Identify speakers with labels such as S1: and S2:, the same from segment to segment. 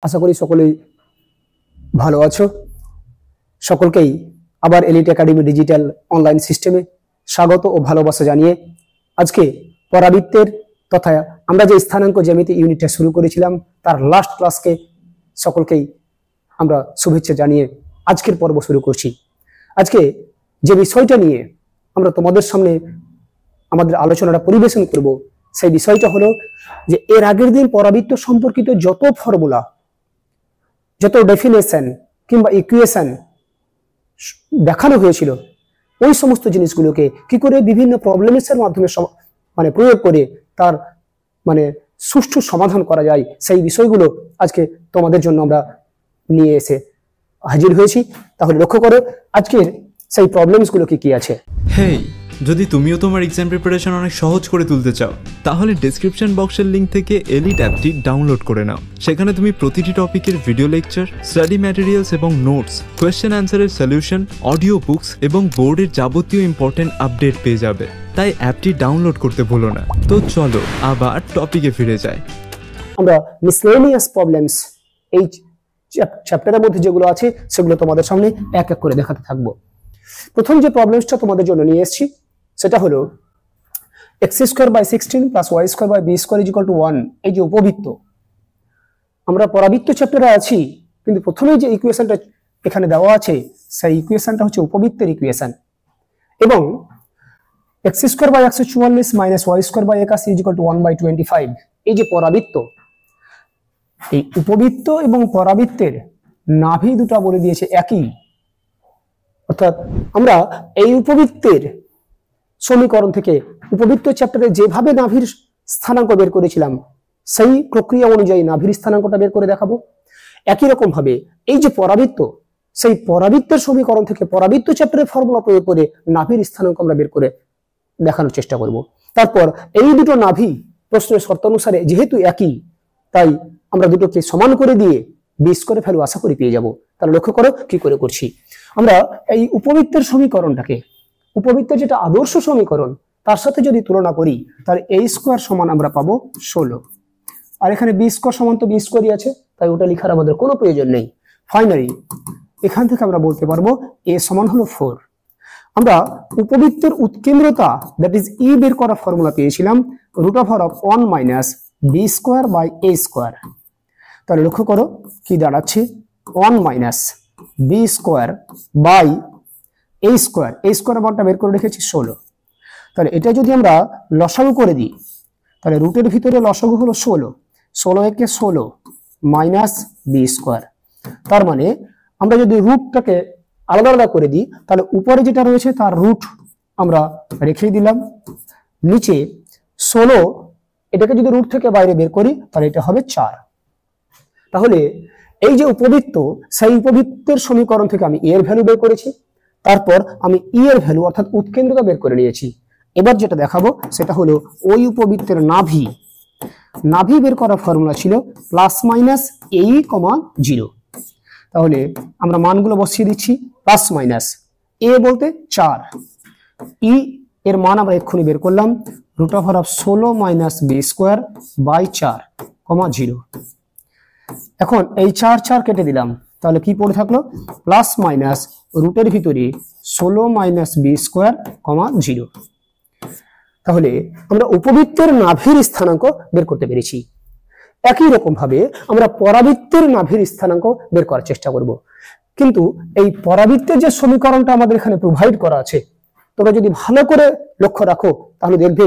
S1: আশা করি সকলেই ভালো আছো। সকলকেই আবার এলিট একাডেমি ডিজিটাল অনলাইন সিস্টেমে স্বাগত ও ভালোবাসা জানিয়ে আজকে পরাবৃত্তের তথা আমরা যে স্থানাঙ্ক জ্যামিতি ইউনিটটা শুরু করেছিলাম তার লাস্ট ক্লাসকে সকলকেই আমরা শুভেচ্ছা জানিয়ে আজকের পর্ব শুরু করছি। আজকে যে বিষয়টা নিয়ে আমরা তোমাদের সামনে আমাদের আলোচনাটা পরিবেশন করব সেই বিষয়টা হলো যে এর আগের দিন পরাবৃত্ত সম্পর্কিত যত ফর্মুলা, যত ডেফিনেশন কিংবা ইকুয়েশন দেখানো হয়েছিল ওই সমস্ত জিনিসগুলোকে কি করে বিভিন্ন প্রবলেমসের মাধ্যমে প্রয়োগ করে তার সুষ্ঠু সমাধান করা যায় সেই বিষয়গুলো আজকে তোমাদের জন্য আমরা নিয়ে এসে হাজির হয়েছি। তাহলে লক্ষ্য করো আজকের সেই প্রবলেমসগুলো কি আছে।
S2: হেই, যদি তুমিও তোমার এক্সাম প্রিপারেশন অনেক সহজ করে তুলতে চাও তাহলে ডেসক্রিপশন বক্সের লিংক থেকে এলিট অ্যাপটি ডাউনলোড করে নাও। সেখানে তুমি প্রতিটি টপিকের ভিডিও লেকচার, স্টাডি ম্যাটেরিয়ালস এবং নোটস, কোয়েশ্চেন অ্যান্সারের সলিউশন, অডিও বুকস এবং বোর্ডের যাবতীয় ইম্পর্টেন্ট আপডেট পেয়ে যাবে। তাই অ্যাপটি ডাউনলোড করতে ভুলো না। তো চলো আবার টপিকে ফিরে যাই।
S1: আমরা মিসলেনিয়াস প্রবলেমস এই চ্যাপ্টারের মধ্যে যেগুলো আছে সেগুলো তোমাদের সামনে এক এক করে দেখাতে থাকবো। প্রথম যে প্রবলেমসটা তোমাদের জন্য নিয়ে এসেছি সেটা হলো x²/16 + y² = 1 এই যে উপবৃত্ত। আমরা পরাবৃত্ত চ্যাপ্টারে আছি কিন্তু প্রথমেই যে ইকুয়েশনটা এখানে দেওয়া আছে সেই ইকুয়েশনটা হচ্ছে উপবৃত্তের ইকুয়েশন। এবং x²/144 - y² = 1/25 এই যে পরাবৃত্ত, এই উপবৃত্ত এবং পরাবৃত্তের নাভি দুটো বলে দিয়েছে একই। অর্থাৎ আমরা এই উপবৃত্তের সমীকরণ থেকে উপবৃত্ত চ্যাপ্টারে যেভাবে নাভির স্থানাঙ্ক বের করেছিলাম সেই প্রক্রিয়া অনুযায়ী নাভির স্থানাঙ্কটা বের করে দেখাবো। একই রকম ভাবে এই যে পরাবৃত্ত, সেই পরাবৃত্তের সমীকরণ থেকে পরাবৃত্ত চ্যাপ্টারের ফর্মুলা প্রয়োগ করে নাভির স্থানাঙ্ক আমরা বের করে দেখানোর চেষ্টা করব। তারপর এই দুটো নাভি প্রশ্নের শর্তানুসারে যেহেতু একই তাই আমরা দুটোকে সমান করে দিয়ে b² ভ্যালু আশা করি পেয়ে যাব। তাহলে লক্ষ্য করো কি করে করছি। আমরা এই উপবৃত্তের সমীকরণটাকে, উপবৃত্তের যেটা আদর্শ সমীকরণ তার সাথে যদি তুলনা করি তাহলে a² সমান আমরা পাবো 16, আর এখানে b² সমান তো b² আছে তাই ওটা লেখার আমাদের কোনো প্রয়োজন নেই। ফাইনালি এখান থেকে আমরা বলতে পারবো a সমান হলো 4। আমরা উপবৃত্তের উৎকেন্দ্রতা দ্যাট ইজ e বের করার ফর্মুলা পেয়েছিলাম √1 - b²/a²। তাহলে লক্ষ্য করো কি দাঁড়াচ্ছে 1 - b²/a²। মানটা বের করে রেখেছি 16। তাহলে এটা যদি আমরা লসাগু করে দিই তাহলে রুটের ভিতরে লসাগু হলো 16, 16 একে 16 মাইনাস b²। তার মানে আমরা যদি রুটটাকে আলাদা আলাদা করে দিই তাহলে উপরে যেটা রয়েছে তার রুট আমরা রেখে দিলাম, নিচে 16 এটাকে যদি রুট থেকে বাইরে বের করি তাহলে এটা হবে 4। তাহলে এই যে উপবৃত্ত সেই উপবৃত্তের সমীকরণ থেকে আমি এর ভ্যালু বের করেছি, তারপর আমি ই এর ভ্যালু অর্থাৎ উৎকেন্দ্রতা বের করে নিয়েছি। এবার যেটা দেখাবো সেটা হলো ওই উপবৃত্তের নাভি বের করার ফর্মুলা ছিল ±a, 0। তাহলে আমরা মানগুলো বসিয়ে দিচ্ছি। +- a বলতে 4, ই এর মান আমরা এক্ষুনি বের করলাম √16 - b²/4, 0। এখন এই 4 4 কেটে দিলাম তাহলে কি পড়ে থাকলো প্লাস রুটের ভিতরে 16 - b² 0। তাহলে আমরা উপবৃত্তের নাভির স্থানাঙ্ক বের করতে পেরেছি। একই রকম ভাবে আমরা পরাবৃত্তের নাভির স্থানাঙ্ক বের করার চেষ্টা করব। কিন্তু এই পরাবৃত্তের যে সমীকরণটা আমাদের এখানে প্রোভাইড করা আছে তোমরা যদি ভালো করে লক্ষ্য রাখো তাহলে দেখবে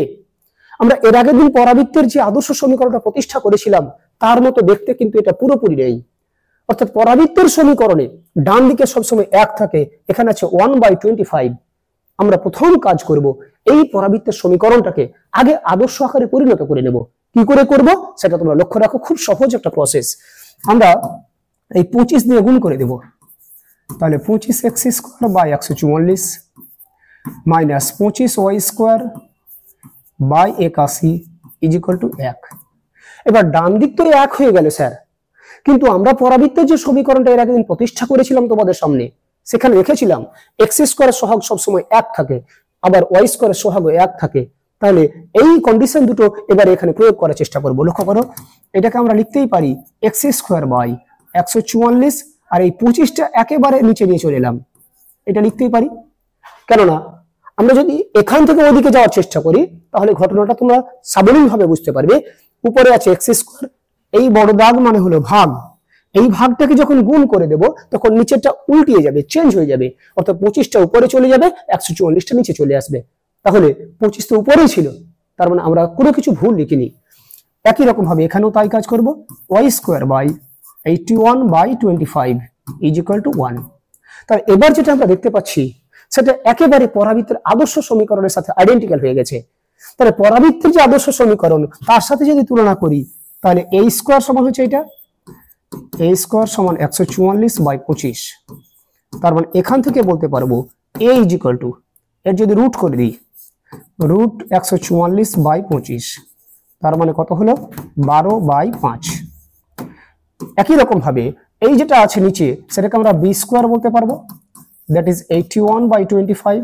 S1: আমরা এর আগের দিন পরাবৃত্তের যে আদর্শ সমীকরণটা প্রতিষ্ঠা করেছিলাম তার মতো দেখতে কিন্তু এটা পুরোপুরি নেই। অর্থাৎ পরাবৃত্তের সমীকরণে ডান দিকে সবসময় 1 থাকে, এখানে আছে 1/25। আমরা প্রথম কাজ করব এই পরাবৃত্তের সমীকরণটাকে আগে আদর্শ আকারে পরিণত করে নেব। কি করে করব সেটা তোমরা লক্ষ্য রাখো, খুব সহজ একটা প্রসেস। আমরা এই 25 দিয়ে গুণ করে দেব। তাহলে 25x²/144 -25y²/81 = 1। এবার ডান দিক তো 1 হয়ে গেল স্যার, কিন্তু আমরা পরাবৃত্তের যে সমীকরণটা এর আগের দিন প্রতিষ্ঠা করেছিলাম তোমাদের সামনে সেখানে রেখেছিলাম x² সহগ সবসময় 1 থাকে, আবার y² সহগ 1 থাকে। তাহলে এই কন্ডিশন দুটো এবার এখানে প্রয়োগ করার চেষ্টা করব। লক্ষ্য করো, এটাকে আমরা লিখতেই পারি এক্স স্কোয়ার বাই 144, আর এই 25টা একেবারে নিচে নিয়ে চলে এলাম, এটা লিখতেই পারি। কেননা আমরা যদি এখান থেকে ওদিকে যাওয়ার চেষ্টা করি তাহলে ঘটনাটা তোমরা সাবলীল ভাবে বুঝতে পারবে। উপরে আছে এক্স স্কোয়ার, এই বড় দাগ মানে হলো ভাগ, এই ভাগটাকে যখন গুণ করে দেব তখন নিচেরটা উল্টিয়ে যাবে, চেঞ্জ হয়ে যাবে, অর্থাৎ 25টা উপরে চলে যাবে, 144টা নিচে চলে আসবে। তাহলে 25 তো উপরেই ছিল, তার মানে আমরা কোনো কিছু ভুল লিখিনি। একই রকম ভাবে এখানেও তাই কাজ করব, Y square by 81/25 is equal to 1। তাহলে এবার যেটা আমরা দেখতে পাচ্ছি সেটা একেবারে পরাবৃত্তের আদর্শ সমীকরণের সাথে আইডেন্টিক্যাল হয়ে গেছে। তাহলে পরাবৃত্তের যে আদর্শ সমীকরণ তার সাথে যদি তুলনা করি তাহলে a স্কোয়ার সমান হচ্ছে এটা, a স্কোয়ার সমান 144/25। তার মানে এখান থেকে বলতে পারবো a ইজ ইকুয়াল টু, এর যদি রুট করে দিই, রুট 144/25, তার মানে কত হলো 12/5। একই রকম ভাবে এই যেটা আছে নিচে সেটাকে আমরা b স্কোয়ার বলতে পারবো, that is 81/25.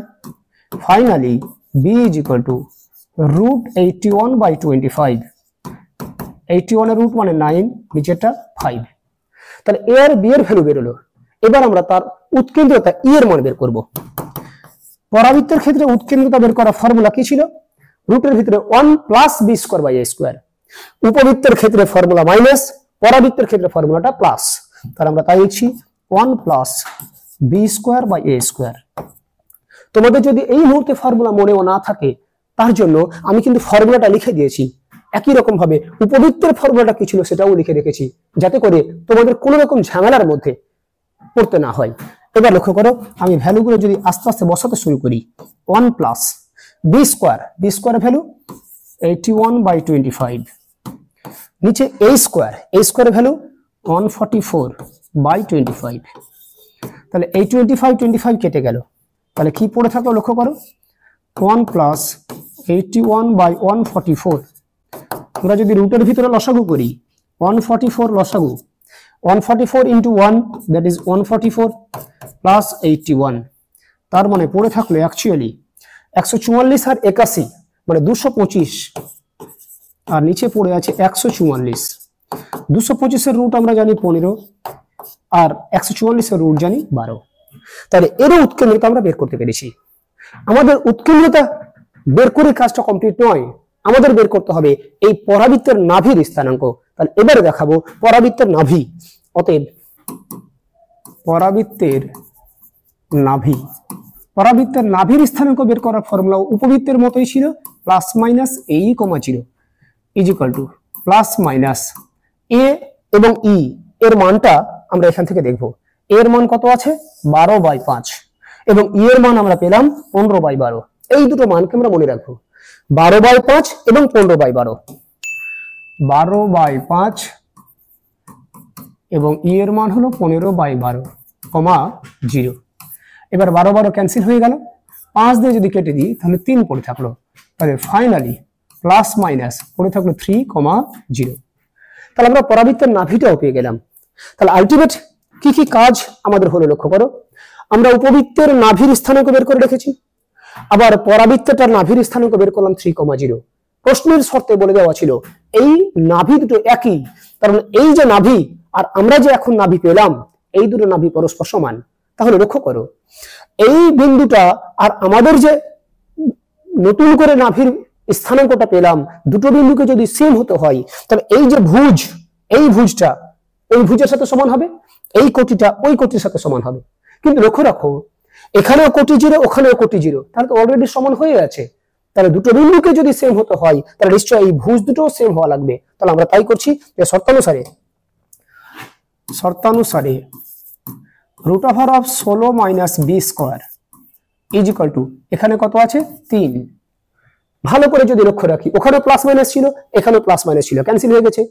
S1: Finally b is equal to root 81/25, 81 এর রুট মানে 9, নিচেটা 5। তাহলে a আর b এর ভ্যালু বেরোলো। এবার আমরা তার উৎকেন্দ্রতা e এর মান বের করব। পরাবৃত্তের ক্ষেত্রে উৎকেন্দ্রতা বের করার ফর্মুলা কি ছিল? রুটের ভিতরে 1 plus B square by a square. উপবৃত্তের ক্ষেত্রে ফর্মুলা মাইনাস, পরাবৃত্তের ক্ষেত্রে ফর্মুলাটা প্লাস। তাহলে আমরা তাই লিখছি 1 plus B square by A square. তোমাদের যদি এই মুহূর্তে ফর্মুলা মনেও না থাকে তার জন্য আমি কিন্তু ফর্মুলাটা লিখে দিয়েছি। একই রকম ভাবে উপবৃত্তের ফর্মুলাটা কি ছিল সেটাও লিখে রেখেছি, যাতে করে তোমাদের কোনো রকম ঝামেলার মধ্যে পড়তে না হয়। এবার লক্ষ্য করো, আমি ভ্যালুগুলো যদি আস্তে আস্তে বসাতে শুরু করি, 1 প্লাস বি স্কোয়ার ভ্যালু 81/25, নিচে a স্কোয়ার ভ্যালু 144/25। তাহলে এই 25 কেটে গেল, তাহলে কি পড়ে থাকলো লক্ষ্য করো, 1 প্লাস 81/144। আমরা যদি রুটের ভিতরে লসাগু করি, 144 লসাগু, 144 ইন্টু 1 দ্যাট ইজ 144 প্লাস 81। তার মানে পড়ে থাকলো অ্যাকচুয়ালি 144 আর 81 মানে 225, আর নিচে পড়ে আছে 144। 225 এর রুট আমরা জানি 15, আর 144 এর রুট জানি 12। তাহলে এর উৎকেন্দ্রতা আমরা বের করতে পেরেছি। আমাদের উৎকেন্দ্রতা বের করে কাজটা কমপ্লিট নয়, আমাদের বের করতে হবে এই পরাবৃত্তের নাভির স্থানাঙ্ক। তাহলে এবারে দেখাবো পরাবৃত্তের নাভি। অতএব পরাবৃত্তের নাভির স্থানাঙ্ক বের করার ফর্মুলা উপবৃত্তের মতোই ছিল, plus minus a, 0 is equal two plus minus a এবং e এর মানটা আমরা এখান থেকে দেখব। a এর মান কত আছে 12/5 এবং e এর মান আমরা পেলাম 15/12। এই দুটো মানকে আমরা মনে রাখবো, 12/5 এবং 15/12। 12/5 এবং e এর মান হলো 15/12, 0। এবার 12 ক্যান্সেল হয়ে গেল, 5 দিয়ে যদি কেটে দিই তাহলে 3 পড়ে থাকলো। তাহলে ফাইনালি প্লাস মাইনাস পড়ে থাকলো 3,0। তাহলে আমরা পরাবৃত্তের নাভিটাও পেয়ে গেলাম। তাহলে আলটিমেট কি কি কাজ আমাদের হলো লক্ষ্য করো, আমরা উপবৃত্তের নাভির স্থানাঙ্ক বের করে রেখেছি, আবার পরাবৃত্তটার নাভির স্থানাঙ্ক বের করলাম 3,0। প্রশ্নের শর্তে বলে দেওয়া ছিল এই নাভি দুটো একই, কারণ এই যে নাভি আর আমরা যে এখন নাভি পেলাম এই দুটো নাভি পরস্পর সমান। তাহলে লক্ষ্য করো, এই বিন্দুটা আর আমাদের যে নতুন করে নাভির স্থানাঙ্কটা পেলাম, দুটো বিন্দুকে যদি সেম হতে হয় তাহলে এই যে ভুজ, এই ভুজটা ওই ভুজের সাথে সমান হবে, এই কোটিটা ওই কোটির সাথে সমান হবে। কিন্তু লক্ষ্য রাখো, এখানেও কোটি 0, ওখানেও কোটি 0, তাহলে তো অলরেডি সমান হয়ে আছে। তাহলে দুটো বিন্দুকে যদি সেম হতে হয় তাহলে নিশ্চয়ই এই ভুজ দুটো সেম হওয়া লাগবে। তাহলে আমরা তাই করছি যে শর্তানুসারে root over of 16 minus B square is equal to, এখানে কত আছে 3। ভালো করে যদি লক্ষ্য রাখি, ওখানে প্লাস মাইনাস ছিল, এখানে প্লাস মাইনাস ছিল, ক্যান্সেল হয়ে গেছে।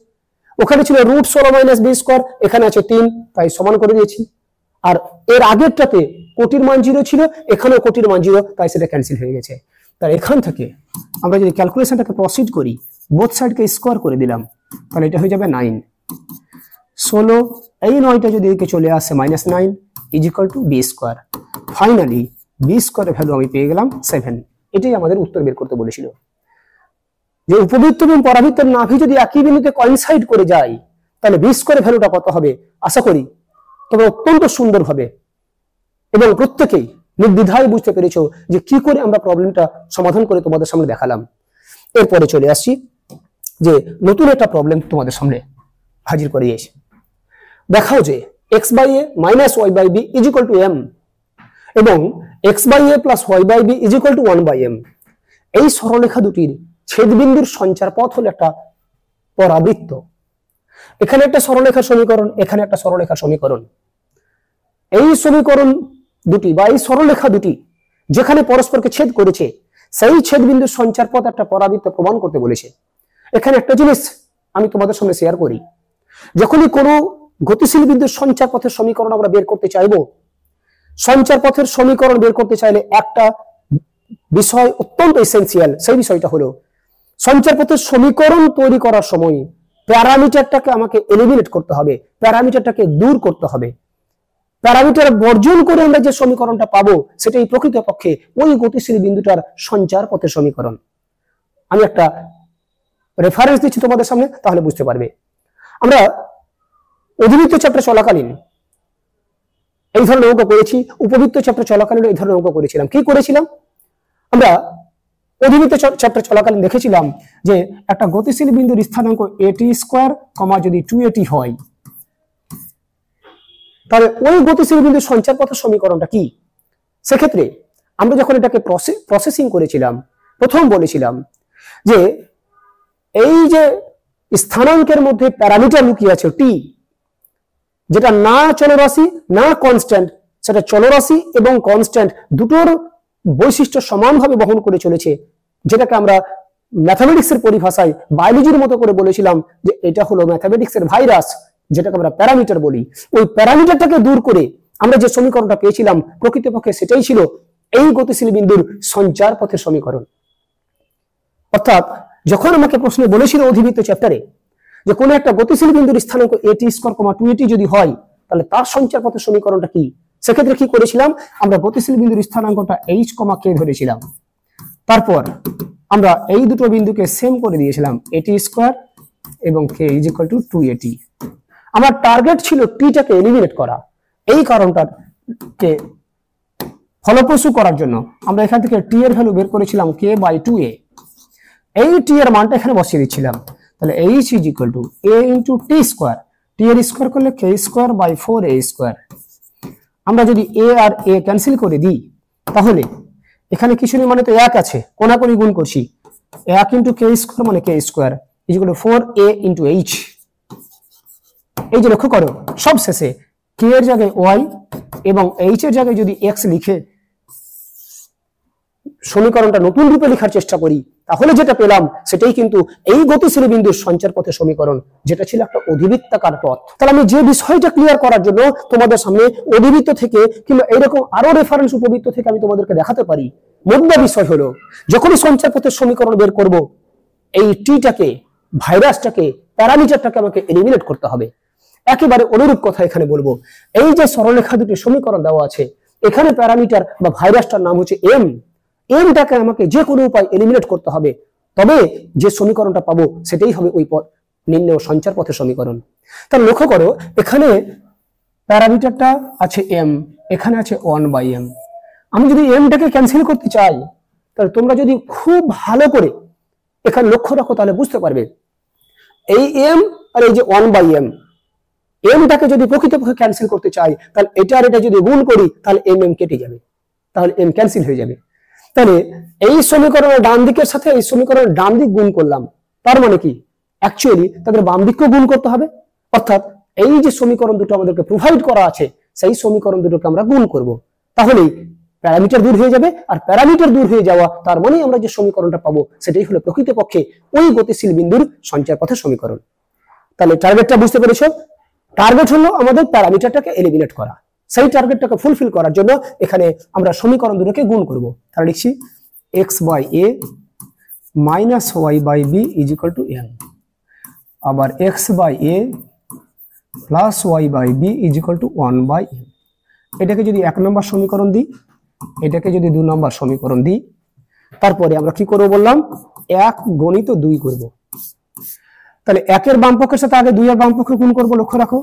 S1: ওখানে ছিল রুট 16 মাইনাস বি স্কোয়ার, এখানে আছে 3, তাই সমান করে দিয়েছি। আর এর আগেরটাতে কোটির মান 0 ছিল, এখানেও কোটির মান 0, তাই সেটা ক্যান্সেল হয়ে গেছে। তাই এখান থেকে আমরা যদি ক্যালকুলেশনটাকে প্রসিড করি, বোথ সাইডকে স্কোয়ার করে দিলাম, তাহলে এটা হয়ে যাবে 9। 16 এই 9টা যদি এদিকে চলে আসে -9 is equal to B square. Finally B স্কোয়ারের ভ্যালু আমি পেয়ে গেলাম 7। এটাই আমাদের উত্তর বের করতে বলেছিল। যে উপবৃত্ত এবং পরাবৃত্তের নাভি যদি একই বিন্দুতে কোইনসাইড করে যায় তাহলে বি স্কয়ার ভ্যালুটা কত হবে আশা করি তবে অত্যন্ত সুন্দর হবে এবং প্রত্যেকেই নির্দ্বিধায় বুঝতে পেরেছো যে কি করে আমরা প্রবলেমটা সমাধান করে তোমাদের সামনে দেখালাম। এরপরে চলে আসছি যে নতুন একটা প্রবলেম তোমাদের সামনে হাজির করে এসে দেখাও যে x/a - y/b = m এবং x/a + y/b = 1/m এই সরলরেখা দুটির ছেদবিন্দুর সঞ্চার পথ হলো একটা পরাবৃত্ত। এখানে একটা সরলরেখার সমীকরণ, এখানে একটা সরলরেখার সমীকরণ। এই সমীকরণ দুটি বা এই সরলরেখা দুটি যেখানে পরস্পরকে ছেদ করেছে সেই ছেদবিন্দুর সঞ্চার পথ একটা পরাবৃত্ত প্রমাণ করতে বলেছে। এখানে একটা জিনিস আমি তোমাদের সামনে শেয়ার করি, যখনই কোনো গতিশীল বিন্দুর সঞ্চার পথের সমীকরণ আমরা বের করতে চাইবো, সঞ্চার পথের সমীকরণ বের করতে চাইলে একটা বিষয় অত্যন্ত এসেনশিয়াল, সেই বিষয়টা হলো সঞ্চার পথের সমীকরণ তৈরি করার সময় প্যারামিটারটাকে আমাকে এলিমিনেট করতে হবে, প্যারামিটারটাকে দূর করতে হবে। প্যারামিটার বর্জন করে আমরা যে সমীকরণটা পাবো সেটাই প্রকৃতপক্ষে ওই গতিশীল বিন্দুটার সঞ্চার পথের সমীকরণ। আমি একটা রেফারেন্স দিচ্ছি তোমাদের সামনে, তাহলে বুঝতে পারবে। আমরা অধিবৃত্ত চ্যাপ্টার চলাকালীন এই ধরনের অঙ্ক করেছি, উপবৃত্ত চ্যাপ্টার চলাকালীন এই ধরনের অঙ্ক করেছিলাম। কি করেছিলাম? আমরা অধিবৃত্ত চ্যাপ্টার চলাকালীন দেখেছিলাম যে একটা গতিশীল বিন্দুর স্থানাঙ্ক at², যদি 2at হয় তাহলে ওই গতিশীল বিন্দুর সঞ্চার পথের সমীকরণটা কি? সেক্ষেত্রে আমরা যখন এটাকে প্রসেসিং করেছিলাম, প্রথম বলেছিলাম যে এই যে স্থানাঙ্কের মধ্যে প্যারামিটার লুকিয়ে আছে টি, যেটা না চলরাশি না কনস্ট্যান্ট, সেটা চলরাশি এবং কনস্ট্যান্ট দুটোর বৈশিষ্ট্য সমানভাবে বহন করে চলেছে, যেটাকে আমরা ম্যাথামেটিক্সের পরিভাষায় বায়োলজির মতো করে বলেছিলাম যে এটা হলো ম্যাথামেটিক্সের ভাইরাস, যেটাকে আমরা প্যারামিটার বলি। ওই প্যারামিটারটাকে দূর করে আমরা যে সমীকরণটা পেয়েছিলাম প্রকৃতপক্ষে সেটাই ছিল এই গতিশীল বিন্দুর সঞ্চার পথের সমীকরণ। অর্থাৎ যখন আমাকে প্রশ্নে বলেছিল অধিবৃত্ত চ্যাপ্টারে যে কোনো একটা গতিশীল বিন্দুর স্থানাঙ্ক at², 2at যদি হয় তাহলে তার সঞ্চার পথের সমীকরণটা কি, সেক্ষেত্রে কি করেছিলাম? আমরা গতিশীল বিন্দুর স্থানাঙ্কটা h, k ধরেছিলাম। তারপর আমরা এই দুটো বিন্দুকে সেম করে দিয়েছিলাম at² এবং k = 2at। আমার টার্গেট ছিল টিটাকে এলিমিনেট করা। এই কারণটাকে ফলপ্রসূ করার জন্য আমরা এখান থেকে টি এর ভ্যালু বের করেছিলাম k/2a। এই টি এর মানটা এখানে বসিয়ে দিচ্ছিলাম। তাহলে h = a × t², টি এর স্কয়ার করলে k²/4a²। আমরা যদি a আর a ক্যান্সেল করে দিই তাহলে এখানে কিছু নেই, মানে তো 1 আছে, কোনাকুনি গুণ করছি, 1 × k² মানে k² = 4a × h। এই যে লক্ষ্য করো, সব শেষে k এর জায়গায় y এবং h এর জায়গায় যদি x লিখে সমীকরণটা নতুন রূপে লেখার চেষ্টা করি তাহলে যেটা পেলাম সেটাই কিন্তু এই গতিশীল বিন্দুর সঞ্চার পথের সমীকরণ, যেটা ছিল একটা অধিবৃত্তাকার পথ। তাহলে আমি যে বিষয়টা ক্লিয়ার করার জন্য তোমাদের সামনে অধিবৃত্ত থেকে কিংবা এরকম আরো রেফারেন্স উপবৃত্ত থেকে আমি তোমাদেরকে দেখাতে পারি, মুদ্রা বিষয় হলো যখনই সঞ্চার পথের সমীকরণ বের করব এই টিটাকে, ভাইরাসটাকে, প্যারামিটারটাকে আমাকে এলিমিনেট করতে হবে। একেবারে অনুরূপ কথা এখানে বলবো, এই যে সরলরেখা দুটি সমীকরণ দেওয়া আছে, এখানে প্যারামিটার বা ভাইরাসটার নাম হচ্ছে এম। এমটাকে আমাকে যে কোনো উপায় এলিমিনেট করতে হবে, তবে যে সমীকরণটা পাবো সেটাই হবে ওই নির্ণেয় সঞ্চার পথের সমীকরণ। তাহলে লক্ষ্য করো, এখানে প্যারামিটারটা আছে এম, এখানে আছে 1/m। আমি যদি এমটাকে ক্যান্সেল করতে চাই তাহলে তোমরা যদি খুব ভালো করে এখানে লক্ষ্য রাখো তাহলে বুঝতে পারবে এই এম আর এই যে 1/m, এমটাকে যদি প্রকৃতপক্ষে ক্যান্সেল করতে চাই তাহলে এটা আর এটা যদি গুণ করি তাহলে এম কেটে যাবে, তাহলে এম ক্যান্সেল হয়ে যাবে। তাহলে এই সমীকরণের ডান দিকের সাথে এই সমীকরণের ডান দিক গুণ করলাম, তার মানে কি অ্যাকচুয়ালি তাদের বাম দিককেও গুণ করতে হবে। অর্থাৎ এই যে সমীকরণ দুটো আমাদেরকে প্রোভাইড করা আছে সেই সমীকরণ দুটোকে আমরা গুণ করব, তাহলেই প্যারামিটার দূর হয়ে যাবে। আর প্যারামিটার দূর হয়ে যাওয়া তার মানে আমরা যে সমীকরণটা পাবো সেটাই হলো প্রকৃতপক্ষে ওই গতিশীল বিন্দুর সঞ্চার পথের সমীকরণ। তাহলে টার্গেটটা বুঝতে পেরেছো? টার্গেট হলো আমাদের প্যারামিটারটাকে এলিমিনেট করা। সেই টার্গেটটাকে ফুলফিল করার জন্য এখানে আমরা সমীকরণ দুটোকে গুণ করব। তাহলে লিখছি x/a - y/b = m, আবার x/a + y/b = 1/m। এটাকে যদি 1 নম্বর সমীকরণ দিই, এটাকে যদি 2 নম্বর সমীকরণ দিই, তারপরে আমরা কি করব বললাম, 1 গণিত 2 করব। তাহলে 1 এর বাম পক্ষের সাথে আগে 2 এর বাম পক্ষ গুণ করব। লক্ষ্য রাখো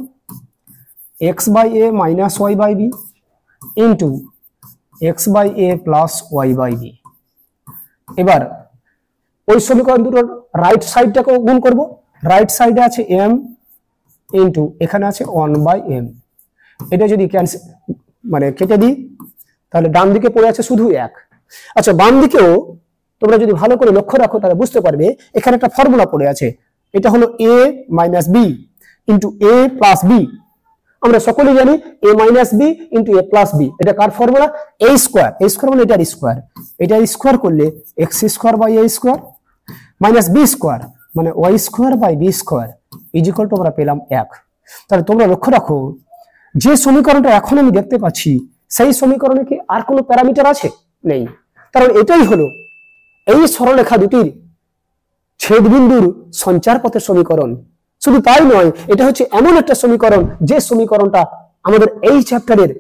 S1: x/a minus y/b into x/a plus y/b। এবার ওই সমীকরণ দুটোর রাইট সাইডটাকে গুণ করব। রাইট সাইডে আছে m ইন্টু এখানে আছে 1/m। এটা যদি ক্যান্সেল মানে কেটে দিই তাহলে ডান দিকে পড়ে আছে শুধু 1। আচ্ছা, বাম দিকেও তোমরা যদি ভালো করে লক্ষ্য রাখো তাহলে বুঝতে পারবে এখানে একটা ফর্মুলা পড়ে আছে। এটা হলো a minus B into a plus B. আমরা সকলেই জানি a minus B into a plus B. এটা কার formula? a square. a square মানে এটার স্কোয়ার। এটার স্কোয়ার করলে x square by a square minus B square মানে y square by B square is equal to আমরা পেলাম 1। তাহলে তোমরা লক্ষ্য রাখো যে সমীকরণটা এখন আমি দেখতে পাচ্ছি সেই সমীকরণে কি আর কোনো প্যারামিটার আছে? নেই। কারণ এটাই হলো এই সরলরেখা দুটির ছেদবিন্দুর সঞ্চার পথের সমীকরণ। শুধু তাই নয়, এটা হচ্ছে এমন একটা সমীকরণ যে সমীকরণটা আমাদের এই চ্যাপ্টারের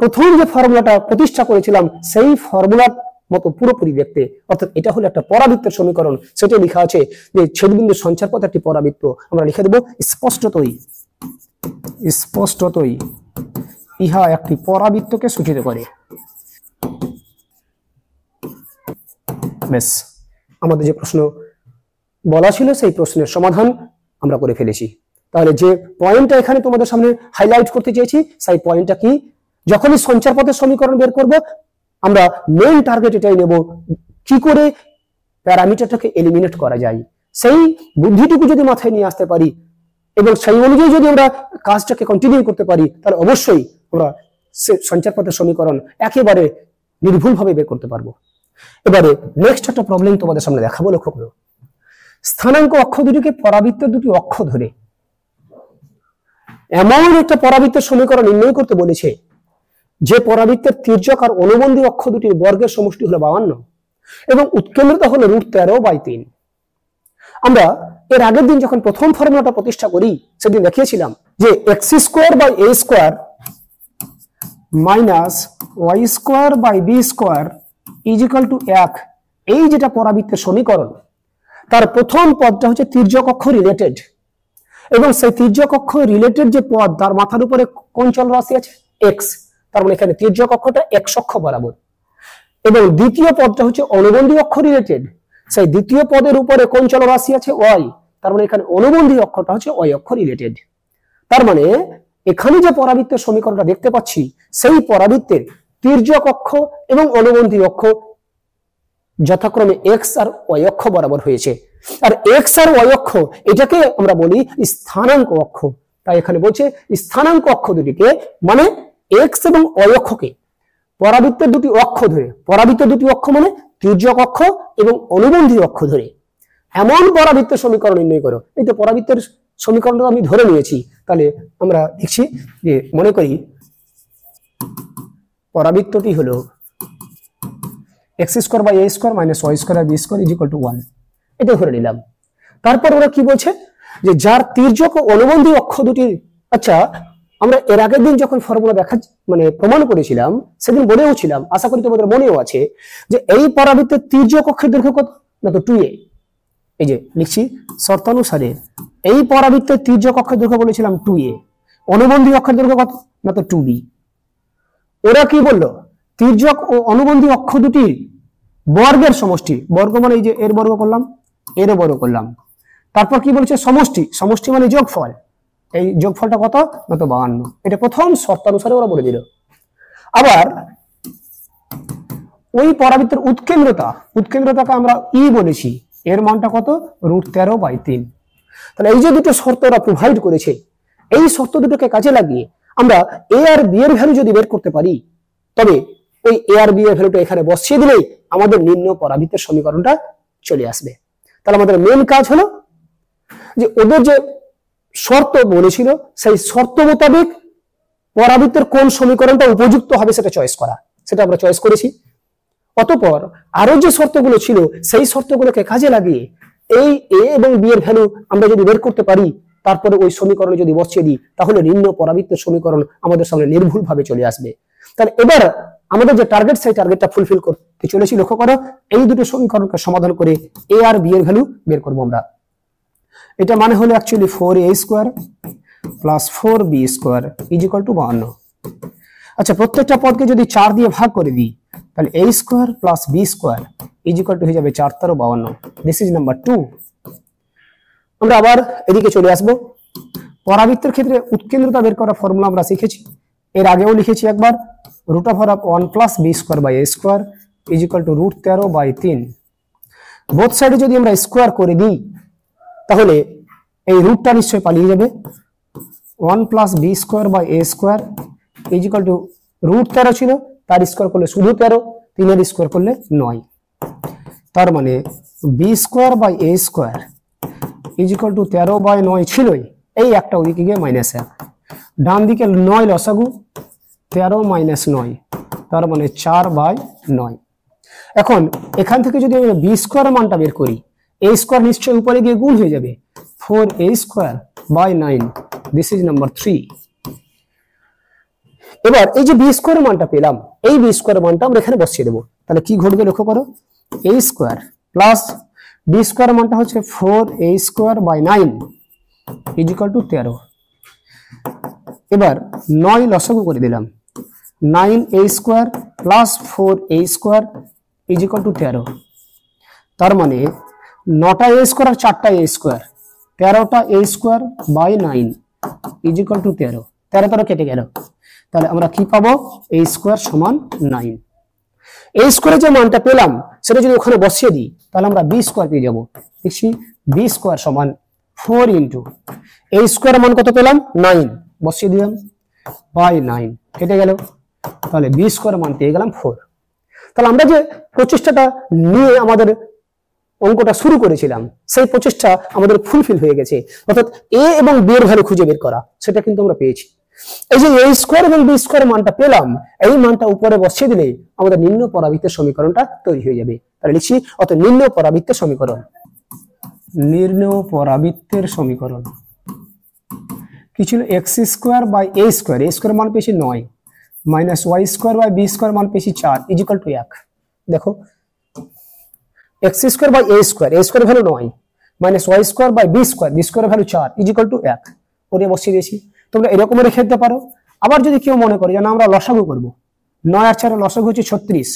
S1: প্রথম যে ফর্মুলাটা প্রতিষ্ঠা করেছিলাম সেই ফর্মুলার মতো পুরোপুরি দেখতে। অর্থাৎ এটা হলো একটা পরাবৃত্তের সমীকরণ। সেটা লেখা আছে যে ছেদবিন্দুর সঞ্চার পথ একটি পরাবৃত্ত। আমরা লিখে দেব স্পষ্টতই ইহা একটি পরাবৃত্তকে সূচিত করে। বেশ, আমাদের যে প্রশ্ন বলা ছিল সেই প্রশ্নের সমাধান আমরা করে ফেলেছি। তাহলে যে পয়েন্টটা এখানে তোমাদের সামনে হাইলাইট করতে চেয়েছি সেই পয়েন্টটা কি? যখনই সঞ্চার পথের সমীকরণ বের করব আমরা মেইন টার্গেট এটাই নেব, কি করে প্যারামিটারটাকে এলিমিনেট করা যায়। সেই বুদ্ধিটুকু যদি মাথায় নিয়ে আসতে পারি এবং সেই অনুযায়ী যদি আমরা কাজটাকে কন্টিনিউ করতে পারি তাহলে অবশ্যই আমরা সঞ্চার পথের সমীকরণ একেবারে নির্ভুলভাবে বের করতে পারবো। এবারে নেক্সট একটা প্রবলেম তোমাদের সামনে দেখাবো। লক্ষ্য করো, স্থানাঙ্ক অক্ষ দুটিকে পরাবৃত্তের দুটি অক্ষ ধরে এমন একটা পরাবৃত্তের সমীকরণ নির্ণয় করতে বলেছে যে পরাবৃত্তের তির্যক আর অনুবন্ধী অক্ষ দুটির বর্গের সমষ্টি হলো 52 এবং উৎকেন্দ্রতা হলো √13/3। আমরা এর আগের দিন যখন প্রথম ফর্মুলাটা প্রতিষ্ঠা করি সেদিন দেখিয়েছিলাম যে x square by a square minus y square by B square is equal to 1। এই যেটা পরাবৃত্তের সমীকরণ তার প্রথম পদটা হচ্ছে তির্যক অক্ষ রিলেটেড এবং সেই তির্যক অক্ষ রিলেটেড যে পদ তার মাথার উপরে কোন চলরাশি আছে? x। তার মানে এখানে তির্যক অক্ষটা x অক্ষ বরাবর। এবং দ্বিতীয় পদটা হচ্ছে অনুবন্ধী অক্ষ রিলেটেড, সেই দ্বিতীয় পদের উপরে কোন চলরাশি আছে? y। তার মানে এখানে অনুবন্ধী অক্ষটা হচ্ছে y অক্ষ রিলেটেড। তার মানে এখানে যে পরাবৃত্তের সমীকরণটা দেখতে পাচ্ছি সেই পরাবৃত্তের তির্যক অক্ষ এবং অনুবন্ধী অক্ষ যথাক্রমে x আর y অক্ষ বরাবর হয়েছে। আর x আর y অক্ষ এটাকে আমরা বলি স্থানাঙ্ক অক্ষ। তাই এখানে বলছে স্থানাঙ্ক অক্ষ দুটিকে মানে x এবং y অক্ষকে পরাবৃত্তের দুটি অক্ষ ধরে, পরাবৃত্তের দুটি অক্ষ মানে তির্যক অক্ষ এবং অনুবন্ধী অক্ষ ধরে এমন পরাবৃত্তের সমীকরণ নির্ণয় করো। এই তো পরাবৃত্তের সমীকরণটা আমি ধরে নিয়েছি। তাহলে আমরা লিখছি যে মনে করি পরাবৃত্তটি হলো x square by a square minus y square by B square is equal to 1। এটা ধরে নিলাম। তারপর ওরা কি বলছে যে যার তির্যক ও অনুবন্ধী অক্ষ দুটি, আচ্ছা আমরা এর আগের দিন যখন ফর্মুলা প্রমাণ করেছিলাম সেদিন বলেও ছিলাম, আশা করি তোমাদের মনেও আছে যে এই পরাবৃত্তের তির্যক অক্ষের দৈর্ঘ্য কত? না তো 2a। এই যে লিখছি শর্তানুসারে এই পরাবৃত্তের তির্যক অক্ষের দৈর্ঘ্য বলেছিলাম 2a, অনুবন্ধী অক্ষের দৈর্ঘ্য কত? না তো 2b। ওরা কি বললো? তির্যক ও অনুবন্ধী অক্ষ দুটির বর্গের সমষ্টি, বর্গ মানে এই যে এর বর্গ করলাম, এর বর্গ করলাম। তারপর কি বলেছে? সমষ্টি, সমষ্টি মানে যোগফল। এই যোগফলটা কত? না তো 52। এটা প্রথম শর্তানুসারে ওরা বলে দিল। আবার ওই পরাবৃত্তের উৎকেন্দ্রতা, উৎকেন্দ্রতাকে আমরা ই বলেছি, এর মানটা কত? √13/3। তাহলে এই যে দুটো শর্ত ওরা প্রোভাইড করেছে এই শর্ত দুটোকে কাজে লাগিয়ে আমরা a আর b এর ভ্যালু যদি বের করতে পারি তবে ওই a আর b এর ভ্যালুটা এখানে বসিয়ে দিলেই আমাদের নিম্ন পরাবৃত্তের সমীকরণটা চলে আসবে। তাহলে আমাদের মেন কাজ হলো যে ওদের যে শর্ত বলেছিল সেই শর্ত মোতাবেক পরাবৃত্তের কোন সমীকরণটা উপযুক্ত হবে সেটা চয়েস করা, সেটা আমরা চয়েস করেছি। অতঃপর আরো যে শর্তগুলো ছিল সেই শর্তগুলোকে কাজে লাগিয়ে এই a এবং b এর ভ্যালু আমরা যদি বের করতে পারি তারপরে ওই সমীকরণে যদি বসিয়ে দিই তাহলে নিম্ন পরাবৃত্তের সমীকরণ আমাদের সামনে নির্ভুলভাবে চলে আসবে। তাহলে এবার আমাদের যে টার্গেট সেই টার্গেটটা ফুলফিল করতে চলেছি। লক্ষ্য করো এই দুটো সমীকরণকে সমাধান করে এ আর বি এর ভ্যালু বের করবো আমরা। এটা মানে হলো actually 4a square plus 4b square is equal two 52। আচ্ছা, প্রত্যেকটা পদকে যদি 4 দিয়ে ভাগ করে দিই তাহলে a square plus b square is equal two হয়ে যাবে 4 × 52। This is number 2। আমরা আবার এদিকে চলে আসবো। পরাবৃত্তের ক্ষেত্রে উৎকেন্দ্রতা বের করার ফর্মুলা আমরা শিখেছি, এর আগেও লিখেছি একবার, √1 plus b square by a square is equal to √13/3। Both সাইডে যদি আমরা স্কোয়ার করে দিই তাহলে এই রুটটা নিশ্চয়ই পালিয়ে যাবে। 1 plus b square by a square is equal to √13 ছিল, তার স্কোয়ার করলে শুধু 13, 3 এর স্কোয়ার করলে 9। তার মানে b square by a square is equal to 13/9 ছিলই, এই একটা ওদিকে গিয়ে -1, ডান দিকে 9 লসাগু 13 - 9, তার মানে 4/9। এখন এখান থেকে যদি আমরা b স্কোয়ার মানটা বের করি, a স্কোয়ার নিশ্চয়ই উপরে গিয়ে গুণ হয়ে যাবে, 4a square by 9, this is number 3। এবার এই যে b স্কোয়ার মানটা পেলাম, এই b স্কোয়ার মানটা আমরা এখানে বসিয়ে দেবো। তাহলে কি ঘটবে লক্ষ্য করো, a square plus b square মানটা হচ্ছে 4a square by 9 is equal to 13। এবার 9 লসাগু করে দিলাম, 9a square plus 4a square is equal to 13। তার মানে 9টা a স্কোয়ার আর 4টা a স্কোয়ার, 13টা a square by 9 is equal to 13। 13 কেটে গেল, তাহলে আমরা কি পাবো, a স্কোয়ার সমান 9। a স্কোয়ারের যে মানটা পেলাম সেটা যদি ওখানে বসিয়ে দিই তাহলে আমরা b স্কোয়ার পেয়ে যাবো। দেখছি b স্কোয়ার সমান 4 ইন্টু a স্কোয়ার মান কত পেলাম, 9, বসিয়ে দিলাম বাই 9, কেটে গেল, তাহলে b স্কোয়ার মান পেয়ে গেলাম 4। তাহলে আমরা যে প্রচেষ্টাটা নিয়ে আমাদের অঙ্কটা শুরু করেছিলাম সেই প্রচেষ্টা আমাদের ফুলফিল হয়ে গেছে, অর্থাৎ a এবং b এর ভ্যালু খুঁজে বের করা, সেটা কিন্তু আমরা পেয়েছি। এই যে a স্কোয়ার এবং b স্কোয়ার মানটা পেলাম, এই মানটা উপরে বসিয়ে দিলে আমাদের নিম্ন পরাবৃত্তের সমীকরণটা তৈরি হয়ে যাবে। তাহলে লিখছি অর্থাৎ নিম্ন পরাবৃত্তের সমীকরণ। নিম্ন পরাবৃত্তের সমীকরণ কি ছিল, x square by a square, a square মান পেয়েছি 9, minus y square by b square মান পেয়েছি 4 ইজ ইকুয়াল টু 1। দেখো x square by a square value 9, minus y square by b square value 4 is equal to 1, ওরে বসিয়ে দিয়েছি। তোমরা এরকম রেখে দিতে পারো। আবার যদি কেউ মনে করে যে না আমরা লসাগু করব, 9 আর 4 লসাগু হচ্ছে 36,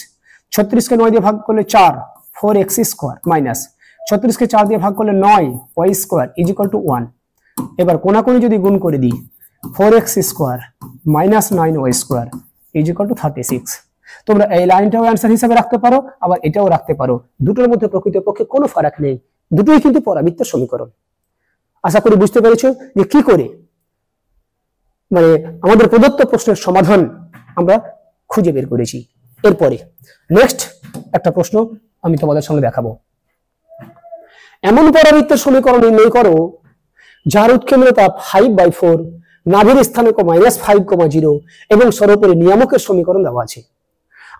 S1: 36কে 9 দিয়ে ভাগ করলে 4, 4x স্কোয়ার মাইনাস 36কে 4 দিয়ে ভাগ করলে 9y square is equal to 1। এবার কোনাকুনি যদি গুণ করে দিই, 4x square minus 9y square is equal two 36। তোমরা এই লাইনটাও অ্যান্সার হিসেবে রাখতে পারো, আবার এটাও রাখতে পারো, দুটোর মধ্যে প্রকৃতপক্ষে কোনো ফারাক নেই, দুটোই কিন্তু পরাবৃত্তের সমীকরণ। আশা করি বুঝতে পেরেছো যে কি করে মানে আমাদের প্রদত্ত প্রশ্নের সমাধান আমরা খুঁজে বের করেছি। এরপরে নেক্সট একটা প্রশ্ন আমি তোমাদের সামনে দেখাবো। এমন পরাবৃত্তের সমীকরণ নির্ণয় করো যার উৎকেন্দ্রতা 5/4, নাভির স্থানাঙ্ক -5,0 এবং সর্বোপরি নিয়ামকের সমীকরণ দেওয়া আছে।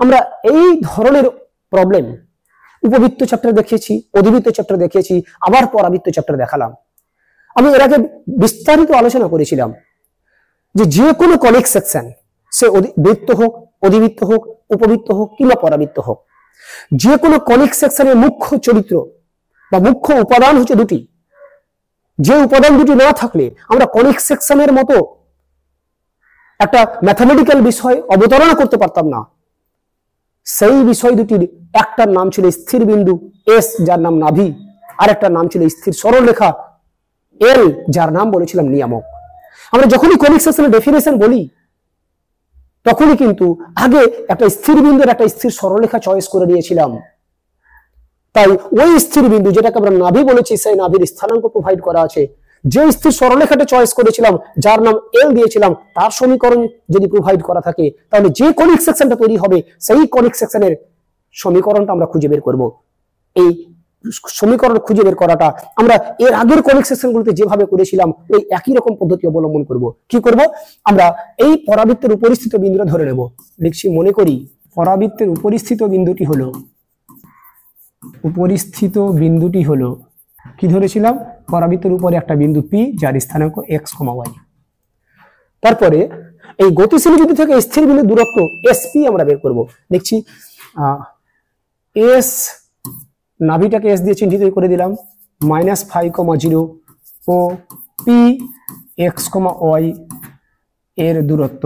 S1: আমরা এই ধরনের প্রবলেম উপবৃত্ত চ্যাপ্টারে দেখিয়েছি, অধিবৃত্ত চ্যাপ্টারে দেখিয়েছি, আবার পরাবৃত্ত চ্যাপ্টারে দেখালাম। আমি এর আগে বিস্তারিত আলোচনা করেছিলাম যে কোনো কনিক সেকশন, সে বৃত্ত হোক, অধিবৃত্ত হোক, উপবৃত্ত হোক কিংবা পরাবৃত্ত হোক, যে কোনো কনিক সেকশনের মুখ্য চরিত্র বা মুখ্য উপাদান হচ্ছে দুটি। যে উপাদান দুটি না থাকলে আমরা কনিক সেকশনের মতো একটা ম্যাথমেটিক্যাল বিষয় অবতারণা করতে পারতাম না। সেই বিষয় দুটির একটার নাম ছিল স্থির বিন্দু এস, যার নাম নাভি, আর একটার নাম ছিল স্থির সরলরেখা এল, যার নাম বলেছিলাম নিয়ামক। আমরা যখনই কনিক সেকশনের ডেফিনেশন বলি তখনই কিন্তু আগে একটা স্থির বিন্দুর একটা স্থির সরলরেখা চয়েস করে নিয়েছিলাম। তাই ওই স্থির বিন্দু যেটাকে আমরা নাভি বলেছি, সেই নাভির স্থানাঙ্ক প্রোভাইড করা আছে। যে স্থির সরলরেখাটা চয়েস করেছিলাম, যার নাম এল দিয়েছিলাম, তার সমীকরণ যদি প্রোভাইড করা থাকে তাহলে যে কনিক সেকশনটা তৈরি হবে সেই কনিক সেকশনের সমীকরণটা আমরা খুঁজে বের করব। এই সমীকরণ খুঁজে বের করাটা আমরা এর আগের কনিক সেকশনগুলোতে যেভাবে করেছিলাম ওই একই রকম পদ্ধতি অবলম্বন করব। কি করব, আমরা এই পরাবৃত্তের উপরিস্থিত বিন্দুটা ধরে নেব। লিখছি, মনে করি পরাবৃত্তের উপরিস্থিত বিন্দুটি হলো কি ধরেছিলাম, পরাবৃত্তের উপরে একটা বিন্দু পি যার স্থানাঙ্ক x, y। তারপরে এই গতিশীল বিন্দু থেকে স্থির বিন্দু দূরত্ব এসপি আমরা বের করব। দেখছি এস, নাভিটাকে এস দিয়ে চিহ্নিত করে দিলাম, -5,0 ও পি এক্স, ওয়াই এর দূরত্ব,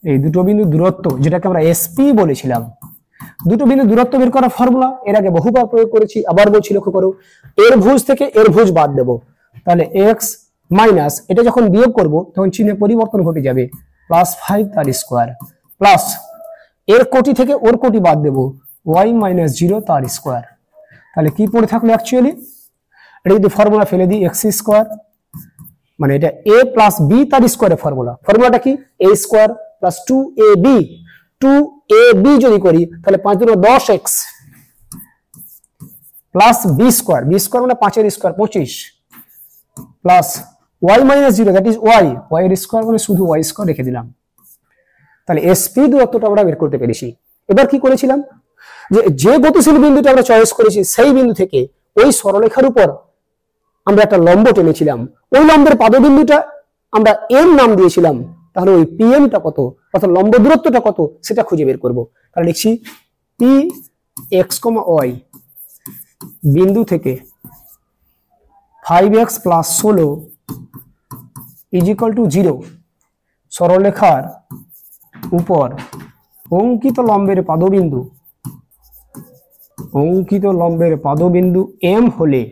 S1: এই দুটো বিন্দু দূরত্ব যেটাকে আমরা এসপি বলেছিলাম। দুটো বিন্দু দূরত্ব বের করার ফর্মুলা এর আগে বহুবার প্রয়োগ করেছি, আবার বলছি লক্ষ্য করো, এর ভুজ থেকে এর ভুজ বাদ দেব, তাহলে এক্স মাইনাস, এটা যখন বিয়োগ করব তখন চিহ্নে পরিবর্তন ঘটে যাবে, +5 তার স্কোয়ার, প্লাস এর কোটি থেকে ওর কোটি বাদ দেব, y - 0 তার স্কোয়ার। তাহলে কি পড়ে থাকলো অ্যাকচুয়ালি, এটা যদি ফর্মুলা ফেলে দিই এক্স স্কোয়ার, মানে এটা a প্লাস বি তার স্কোয়ারের ফর্মুলাটা কি, a square plus 2ab, 2ab যদি করি তাহলে 5 × 10x plus b square, b square মানে 5 এর square 25, plus y - 0 that is y এর স্কোয়ার মানে শুধু y স্কোয়ার রেখে দিলাম। তাহলে এসপি দূরত্বটা আমরা বের করতে পেরেছি। এবার কি করেছিলাম, যে গতিশীল বিন্দুটা আমরা চয়েস করেছি সেই বিন্দু থেকে ওই সরলরেখার উপর আমরা একটা লম্ব টেনেছিলাম, ওই লম্বের পাদবিন্দুটা আমরা এম নাম দিয়েছিলাম, তাহলে ওই পিএমটা কত, অর্থাৎ লম্ব দূরত্বটা কত সেটা খুঁজে বের করব। তাহলে লিখছি পি এক্স, ওয়াই বিন্দু থেকে 5x + 16 = 0 সরলরেখার উপর অঙ্কিত লম্বের পাদবিন্দু এম হলে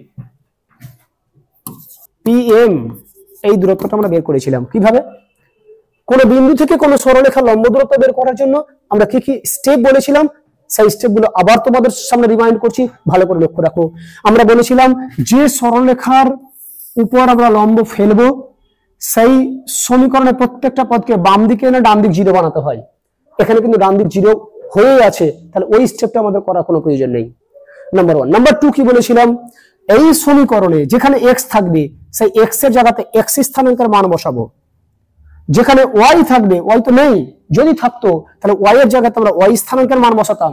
S1: পিএম, এই দূরত্বটা আমরা বের করেছিলাম। কিভাবে, কোন বিন্দু থেকে কোন সরলরেখার লম্ব দূরত্ব বের করার জন্য আমরা কি কি স্টেপ বলেছিলাম, সেই স্টেপগুলো আবার তোমাদের সামনে রিমাইন্ড করছি, ভালো করে লক্ষ্য রাখো। আমরা বলেছিলাম যে সরলরেখার উপর আমরা লম্ব ফেলবো সেই সমীকরণের প্রত্যেকটা পদকে বাম দিকে না ডান দিক 0 বানাতে হয়। এখানে কিন্তু ডান দিক 0 হয়ে আছে, তাহলে ওই স্টেপটা আমাদের করার কোনো প্রয়োজন নেই। নাম্বার 1। নাম্বার 2 কি বলেছিলাম, এই সমীকরণে যেখানে x থাকবে সেই x এর জায়গাতে x স্থানাঙ্কের মান বসাবো, যেখানে y থাকবে, y তো নেই, যদি থাকতো তাহলে y এর জায়গাতে আমরা y স্থানাঙ্কের মান বসাতাম,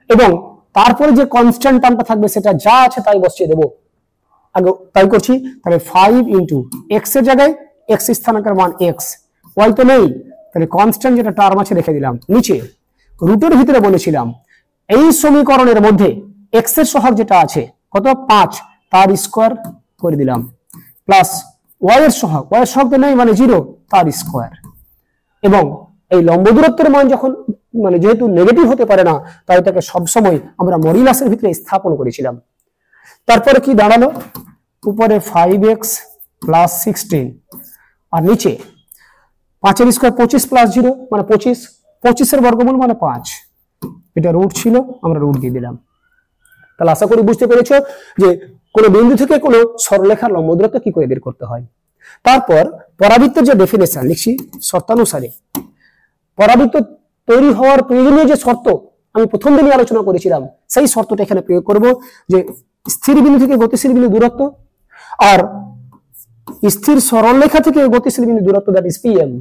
S1: এবং তারপরে যে কনস্ট্যান্ট টার্মটা থাকবে সেটা যা আছে তাই বসিয়ে দেব। আগে তাই করছি, তাহলে 5 × x এর জায়গায় x স্থানাঙ্কের মান x, y তো নেই, তাহলে কনস্ট্যান্ট যেটা টার্ম আছে রেখে দিলাম। নিচে রুটের ভিতরে বলেছিলাম এই সমীকরণের মধ্যে x এর সহগ যেটা আছে কত, 5 তার স্কোয়ার করে দিলাম, প্লাস y এর সহগ তো নেই মানে 0 তার স্কোয়ার, এবং এই লম্ব দূরত্বের মান যখন মানে যেহেতু নেগেটিভ হতে পারে না, তাই এটাকে সবসময় আমরা মডুলাসের ভিতরে স্থাপন করেছিলাম। তারপরে কি দাঁড়ালো, উপরে 5x + 16 আর নিচে 5 এর স্কোয়ার 25 + 0 মানে 25, 25 এর বর্গমূল মানে 5, এটা রুট ছিল আমরা রুট দিয়ে দিলাম। তাহলে আশা করি বুঝতে পেরেছো যে কোন বিন্দু থেকে কোন সরলরেখার লম্ব দূরত্ব কি করে বের করতে হয়। তারপর পরাবৃত্তের যে ডেফিনেশন লিখছি, শর্তানুসারে পরাবৃত্ত তৈরি হওয়ার প্রয়োজনীয় যে শর্ত আমি প্রথম দিনই আলোচনা করেছিলাম, সেই শর্তটা এখানে প্রয়োগ করব, যে স্থির বিন্দু থেকে গতিশীল বিন্দু দূরত্ব আর স্থির সরলরেখা থেকে গতিশীল বিন্দু দূরত্ব দ্যাট ইজ পিএম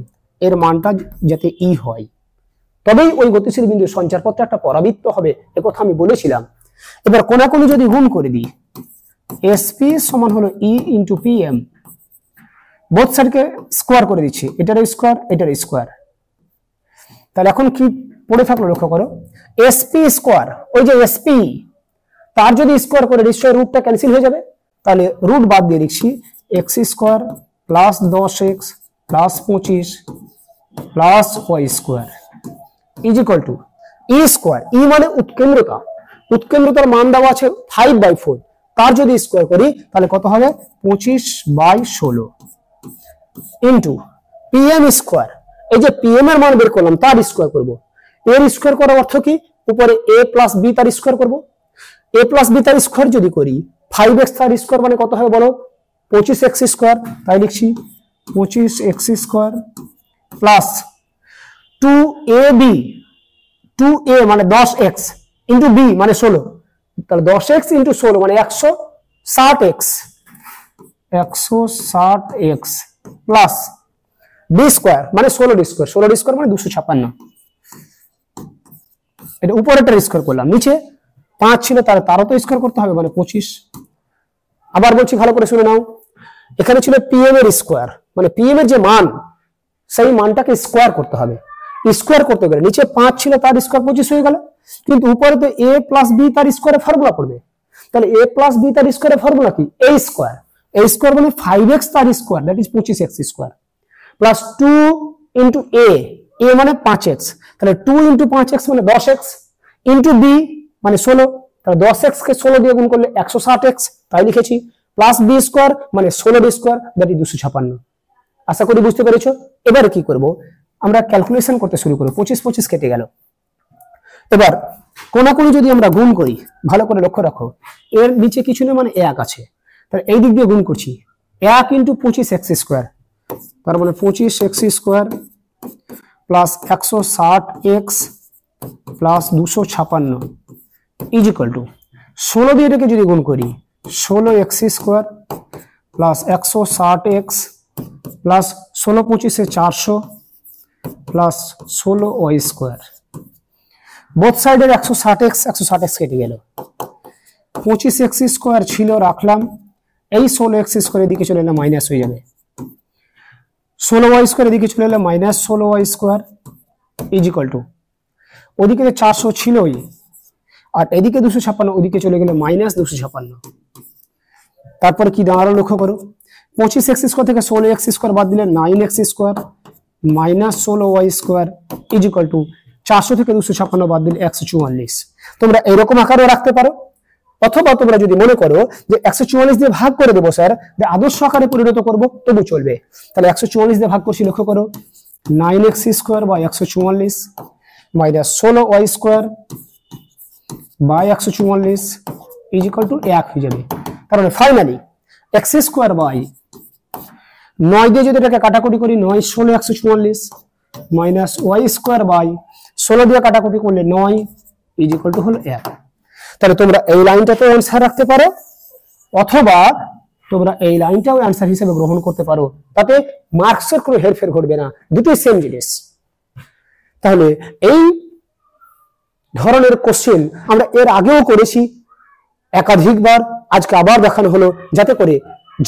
S1: এর মানটা যাতে ই হয়, তবেই ওই গতিশীল বিন্দুর সঞ্চারপথে একটা পরাবৃত্ত হবে, একথা আমি বলেছিলাম। এবার কোনাকুনি যদি গুণ করে দিই, এসপি সমান হলো ই × পিএম, বোথ সাইডকে স্কোয়ার করে দিচ্ছি, এটার স্কোয়ার এটার স্কোয়ার। তাহলে এখন কি পড়ে থাকলো লক্ষ্য করো, এসপি স্কোয়ার, ওই যে এসপি তার যদি স্কোয়ার করে নিশ্চয়ই রুটটা ক্যান্সেল হয়ে যাবে, তাহলে রুট বাদ দিয়ে লিখছি X square plus 10x plus 25 plus y square is equal to E square, E মানে উৎকেন্দ্রতা, উৎকেন্দ্রতার মান দেওয়া আছে 5/4, তার যদি স্কোয়ার করি তাহলে কত হবে 25/16 ইন্টু পিএম স্কোয়ার, এই যে পিএম এর মান বের করলাম তার স্কোয়ার করব, এর স্কোয়ার করার অর্থ কি, উপরে a + b তার স্কোয়ার করব, a + b তার স্কোয়ার যদি করি 5x তার স্কোয়ার মানে কত হবে বলো, 25x স্কোয়ার, তাই লিখছি 25x square plus 2ab, 2a মানে 10x ইন্টু b মানে 16, তাহলে 10x × 16 মানে 160x, 160x plus b square মানে 16d স্কোয়ার, 16d স্কোয়ার মানে 256, এটা উপরেটার স্কোয়ার করলাম, নিচে 5 ছিল তারও তো স্কোয়ার করতে হবে মানে 25। আবার বলছি ভালো করে শুনে নাও, এখানে ছিল পিএম এর স্কোয়ার, মানে পিএম এর যে মান সেই মানটাকে স্কোয়ার করতে হবে। স্কোয়ার করতে গেলে নিচে 5 ছিল, তার স্কোয়ার 25 হয়ে গেল, কিন্তু উপরে তো a প্লাস বি তার স্কোয়ারের ফর্মুলা পড়বে। তাহলে a প্লাস বি তার স্কোয়ারের ফর্মুলা কি? a square. a স্কোয়ার মানে 5x তার square, that is 25x square, plus 2 into a মানে 5x, তাহলে 2 ইন্টু 5x মানে 10x, ইন্টু b মানে 16, তাহলে 10x কে 16 দিয়ে গুণ করলে 160x, তাই লিখেছি, প্লাস বি স্কোয়ার মানে 16b স্কোয়ার, দ্যাট ইজ 256। আশা করি বুঝতে পেরেছো। এবারে কি করব, আমরা ক্যালকুলেশন করতে শুরু করব। 25 কেটে গেল। এবার কোনাকুনি যদি আমরা গুণ করি, ভালো করে লক্ষ্য রাখো, এর নিচে কিছু না মানে 1 আছে, তাহলে এই দিক দিয়ে গুণ করছি, 1 ইন্টু 25x স্কোয়ার, তার মানে 25x square plus 160x plus 256 is equal two 16 দিয়ে এটাকে যদি গুণ করি, 16x square plus 160x plus 16 25 400 plus 16y square, both সাইডের 160x কেটে গেল, 25x স্কোয়ার ছিল রাখলাম, এই 16x স্কোয়ার এদিকে চলে এলে মাইনাস হয়ে যাবে, 16y স্কোয়ার এদিকে চলে এলে minus 16y square is equal two, ওদিকে 400 ছিলই, আর এদিকে 256, ওদিকে চলে গেলে মাইনাস 256। তারপরে কি দাঁড়ালো লক্ষ্য করো, 25x স্কোয়ার থেকে 16x স্কোয়ার বাদ দিলে 9x square minus 16y square is equal two 400 থেকে 256 বাদ দিলে 144। তোমরা এরকম আকারেও রাখতে পারো, অথবা তোমরা যদি মনে করো যে 144 দিয়ে ভাগ করে দেবো স্যার, আদর্শ আকারে পরিণত করবো, তবু চলবে। তাহলে 144 দিয়ে ভাগ করছি, লক্ষ্য করো, 9x square by 144 minus 16y square by 144 is equal to 1 হয়ে যাবে। তাহলে ফাইনালি x স্কোয়ার বাই 9 দিয়ে যদি এটাকে কাটাকুটি করি, 9 16 144 মাইনাস y স্কোয়ার বাই 16 দিয়ে কাটাকুটি করলে 9 ইজ ইকুয়াল টু হলো 1। তাহলে তোমরা এই লাইনটাতে অ্যান্সার রাখতে পারো, অথবা তোমরা এই লাইনটাও অ্যান্সার হিসেবে গ্রহণ করতে পারো, তাতে মার্কসের কোনো হেরফের ঘটবে না, দুটোই সেম জিনিস। তাহলে এই ধরনের কোশ্চেন আমরা এর আগেও করেছি একাধিকবার, আজকে আবার দেখানো হলো, যাতে করে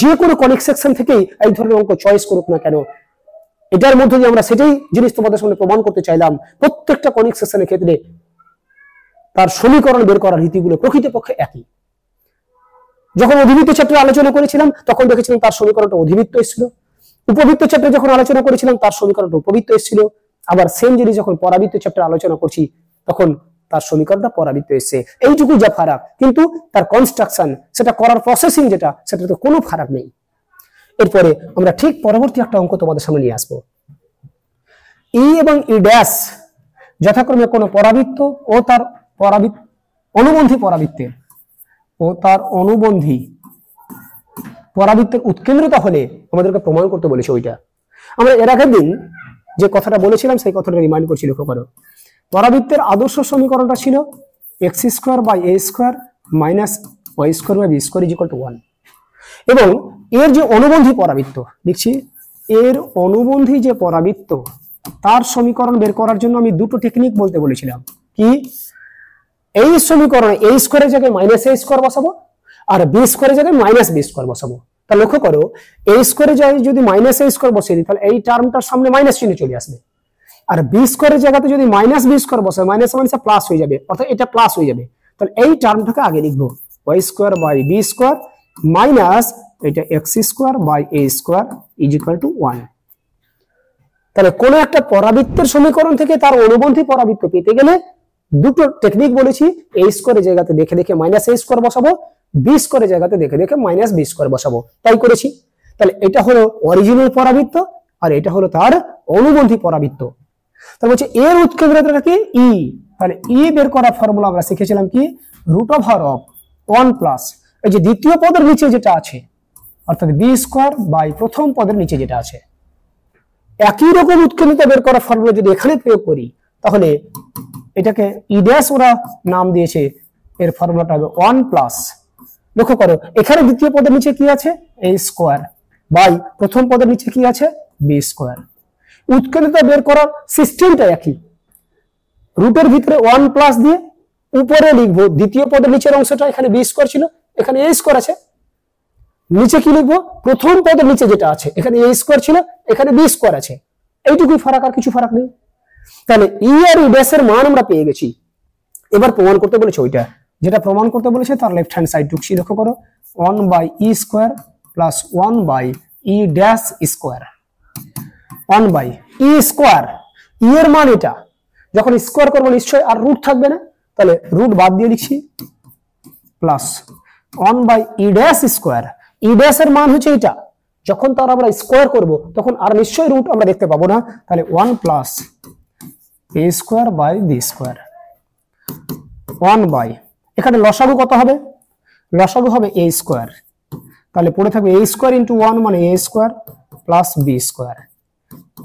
S1: যে কোনো কনিক সেকশন থেকেই এই ধরনের অঙ্ক চয়েস করুক না কেন, এটার মধ্যে দিয়ে আমরা সেটাই জিনিস তোমাদের সামনে প্রমাণ করতে চাইলাম। প্রত্যেকটা কনিক সেকশনের ক্ষেত্রে তার সমীকরণ বের করার রীতিগুলো প্রকৃতপক্ষে একই। যখন অধিবৃত্ত চ্যাপ্টারে আলোচনা করেছিলাম তখন দেখেছিলাম তার সমীকরণটা অধিবৃত্ত এসেছিল, উপবৃত্ত চ্যাপ্টারে যখন আলোচনা করেছিলাম তার সমীকরণটা উপবৃত্ত এসেছিল, আবার সেম জিনিস যখন পরাবৃত্ত চ্যাপ্টারে আলোচনা করছি তখন তার সমীকরণটা পরাবৃত্ত এসেছে। এইটুকু যা ফারাক, কিন্তু তার কনস্ট্রাকশন, সেটা করার প্রসেসিং যেটা, সেটাতে কোনো ফারাক নেই। এরপরে আমরা ঠিক পরবর্তী একটা অঙ্ক তোমাদের সামনে নিয়ে আসবো। ই এবং ই ড্যাশ যথাক্রমে কোনো পরাবৃত্ত ও তার অনুবন্ধী পরাবৃত্তের পরাবৃত্তের উৎকেন্দ্রতা হলে আমাদেরকে প্রমাণ করতে বলেছে। ওইটা আমরা এর আগের দিন যে কথাটা বলেছিলাম সেই কথাটা রিমাইন্ড করছি, লক্ষ্য করো। পরাবৃত্তের আদর্শ সমীকরণটা ছিল x square by a square minus y square by b square is equal to 1, এবং এর যে অনুবন্ধী পরাবৃত্ত লিখছি, এর অনুবন্ধী যে পরাবৃত্ত তার সমীকরণ বের করার জন্য আমি দুটো টেকনিক বলতে বলেছিলাম। কি? এই সমীকরণে a স্কোয়ারের জায়গায় মাইনাস a স্কোয়ার বসাবো, আর b স্কোয়ারের জায়গায় মাইনাস b স্কোয়ার বসাবো। তা লক্ষ্য করো, a স্কোয়ারের জায়গায় যদি মাইনাস a স্কোয়ার বসিয়ে দিই, তাহলে এই টার্মটার সামনে মাইনাস চিহ্ন চলে আসবে, আর b স্কোয়ারের জায়গাতে যদি মাইনাস b স্কোয়ার বসায়, মাইনাস মাইনাস প্লাস হয়ে যাবে, অর্থাৎ এটা প্লাস হয়ে যাবে। তাহলে এই টার্মটাকে আগে লিখবো, y square by b square minus এটা x square by a square is equal to 1। তাহলে কোন একটা পরাবৃত্তের সমীকরণ থেকে তার অনুবন্ধী পরাবৃত্ত পেতে গেলে দুটো টেকনিক বলেছি, a স্কোয়ারের জায়গাতে দেখে দেখে মাইনাস a স্কোয়ার বসাবো, b স্কোয়ারের জায়গাতে দেখে দেখে মাইনাস b স্কোয়ার বসাবো, তাই করেছি। তাহলে এটা হলো অরিজিনাল পরাবৃত্ত, আর এটা হলো তার অনুবন্ধী পরাবৃত্ত। তাহলে বলছে এর উৎকেন্দ্রতা কি? ই। তাহলে ই বের করার ফর্মুলা আমরা শিখেছিলাম কি? রুট ওভার অফ 1 প্লাস এই যে দ্বিতীয় পদের নিচে যেটা আছে, অর্থাৎ বি স্কোয়ার বাই প্রথম পদের নিচে যেটা আছে। একই রকম উৎকেন্দ্রতা বের করার ফর্মুলা যদি এখানে প্রয়োগ করি, তাহলে এটাকে ই ড্যাশ ওরা নাম দিয়েছে, এর ফর্মুলাটা হবে 1 প্লাস, লক্ষ্য করো এখানে দ্বিতীয় পদের নিচে কি আছে? a স্কোয়ার বাই প্রথম পদের নিচে কি আছে? b square. উৎকেন্দ্রতা বের করার সিস্টেমটা একই, রুটের ভিতরে 1 প্লাস দিয়ে উপরে লিখবো দ্বিতীয় পদের নিচের অংশটা, এখানে b স্কোয়ার ছিল, এখানে a স্কোয়ার আছে, নিচে কি লিখবো? প্রথম পদের নিচে যেটা আছে, এখানে a স্কোয়ার ছিল, এখানে b স্কোয়ার আছে, এইটুকুই ফারাক, আর কিছু ফারাক নেই। তাহলে ই আর ই ড্যাশ এর মান আমরা পেয়ে গেছি। এবার প্রমাণ করতে বলেছে ওইটা, যেটা প্রমাণ করতে বলেছে তার লেফট হ্যান্ড সাইড টুকছি লক্ষ্য করো, 1/e² plus 1/e dash square, 1/e²। ই এর মান এটা, যখন স্কোয়ার করবো নিশ্চয়ই আর রুট থাকবে না, তাহলে রুট বাদ দিয়ে লিখছি প্লাস 1/e ড্যাশ স্কোয়ার। ই ড্যাশ এর মান হচ্ছে এটা, যখন তার আমরা স্কোয়ার করব তখন আর নিশ্চয়ই রুট আমরা দেখতে পাবো না, তাহলে 1 প্লাস a² বাই b², 1 এখানে লসাগু কত হবে, লসাগু হবে a², তাহলে পড়ে থাকবে a² ইন্টু 1 মানে a² প্লাস b²।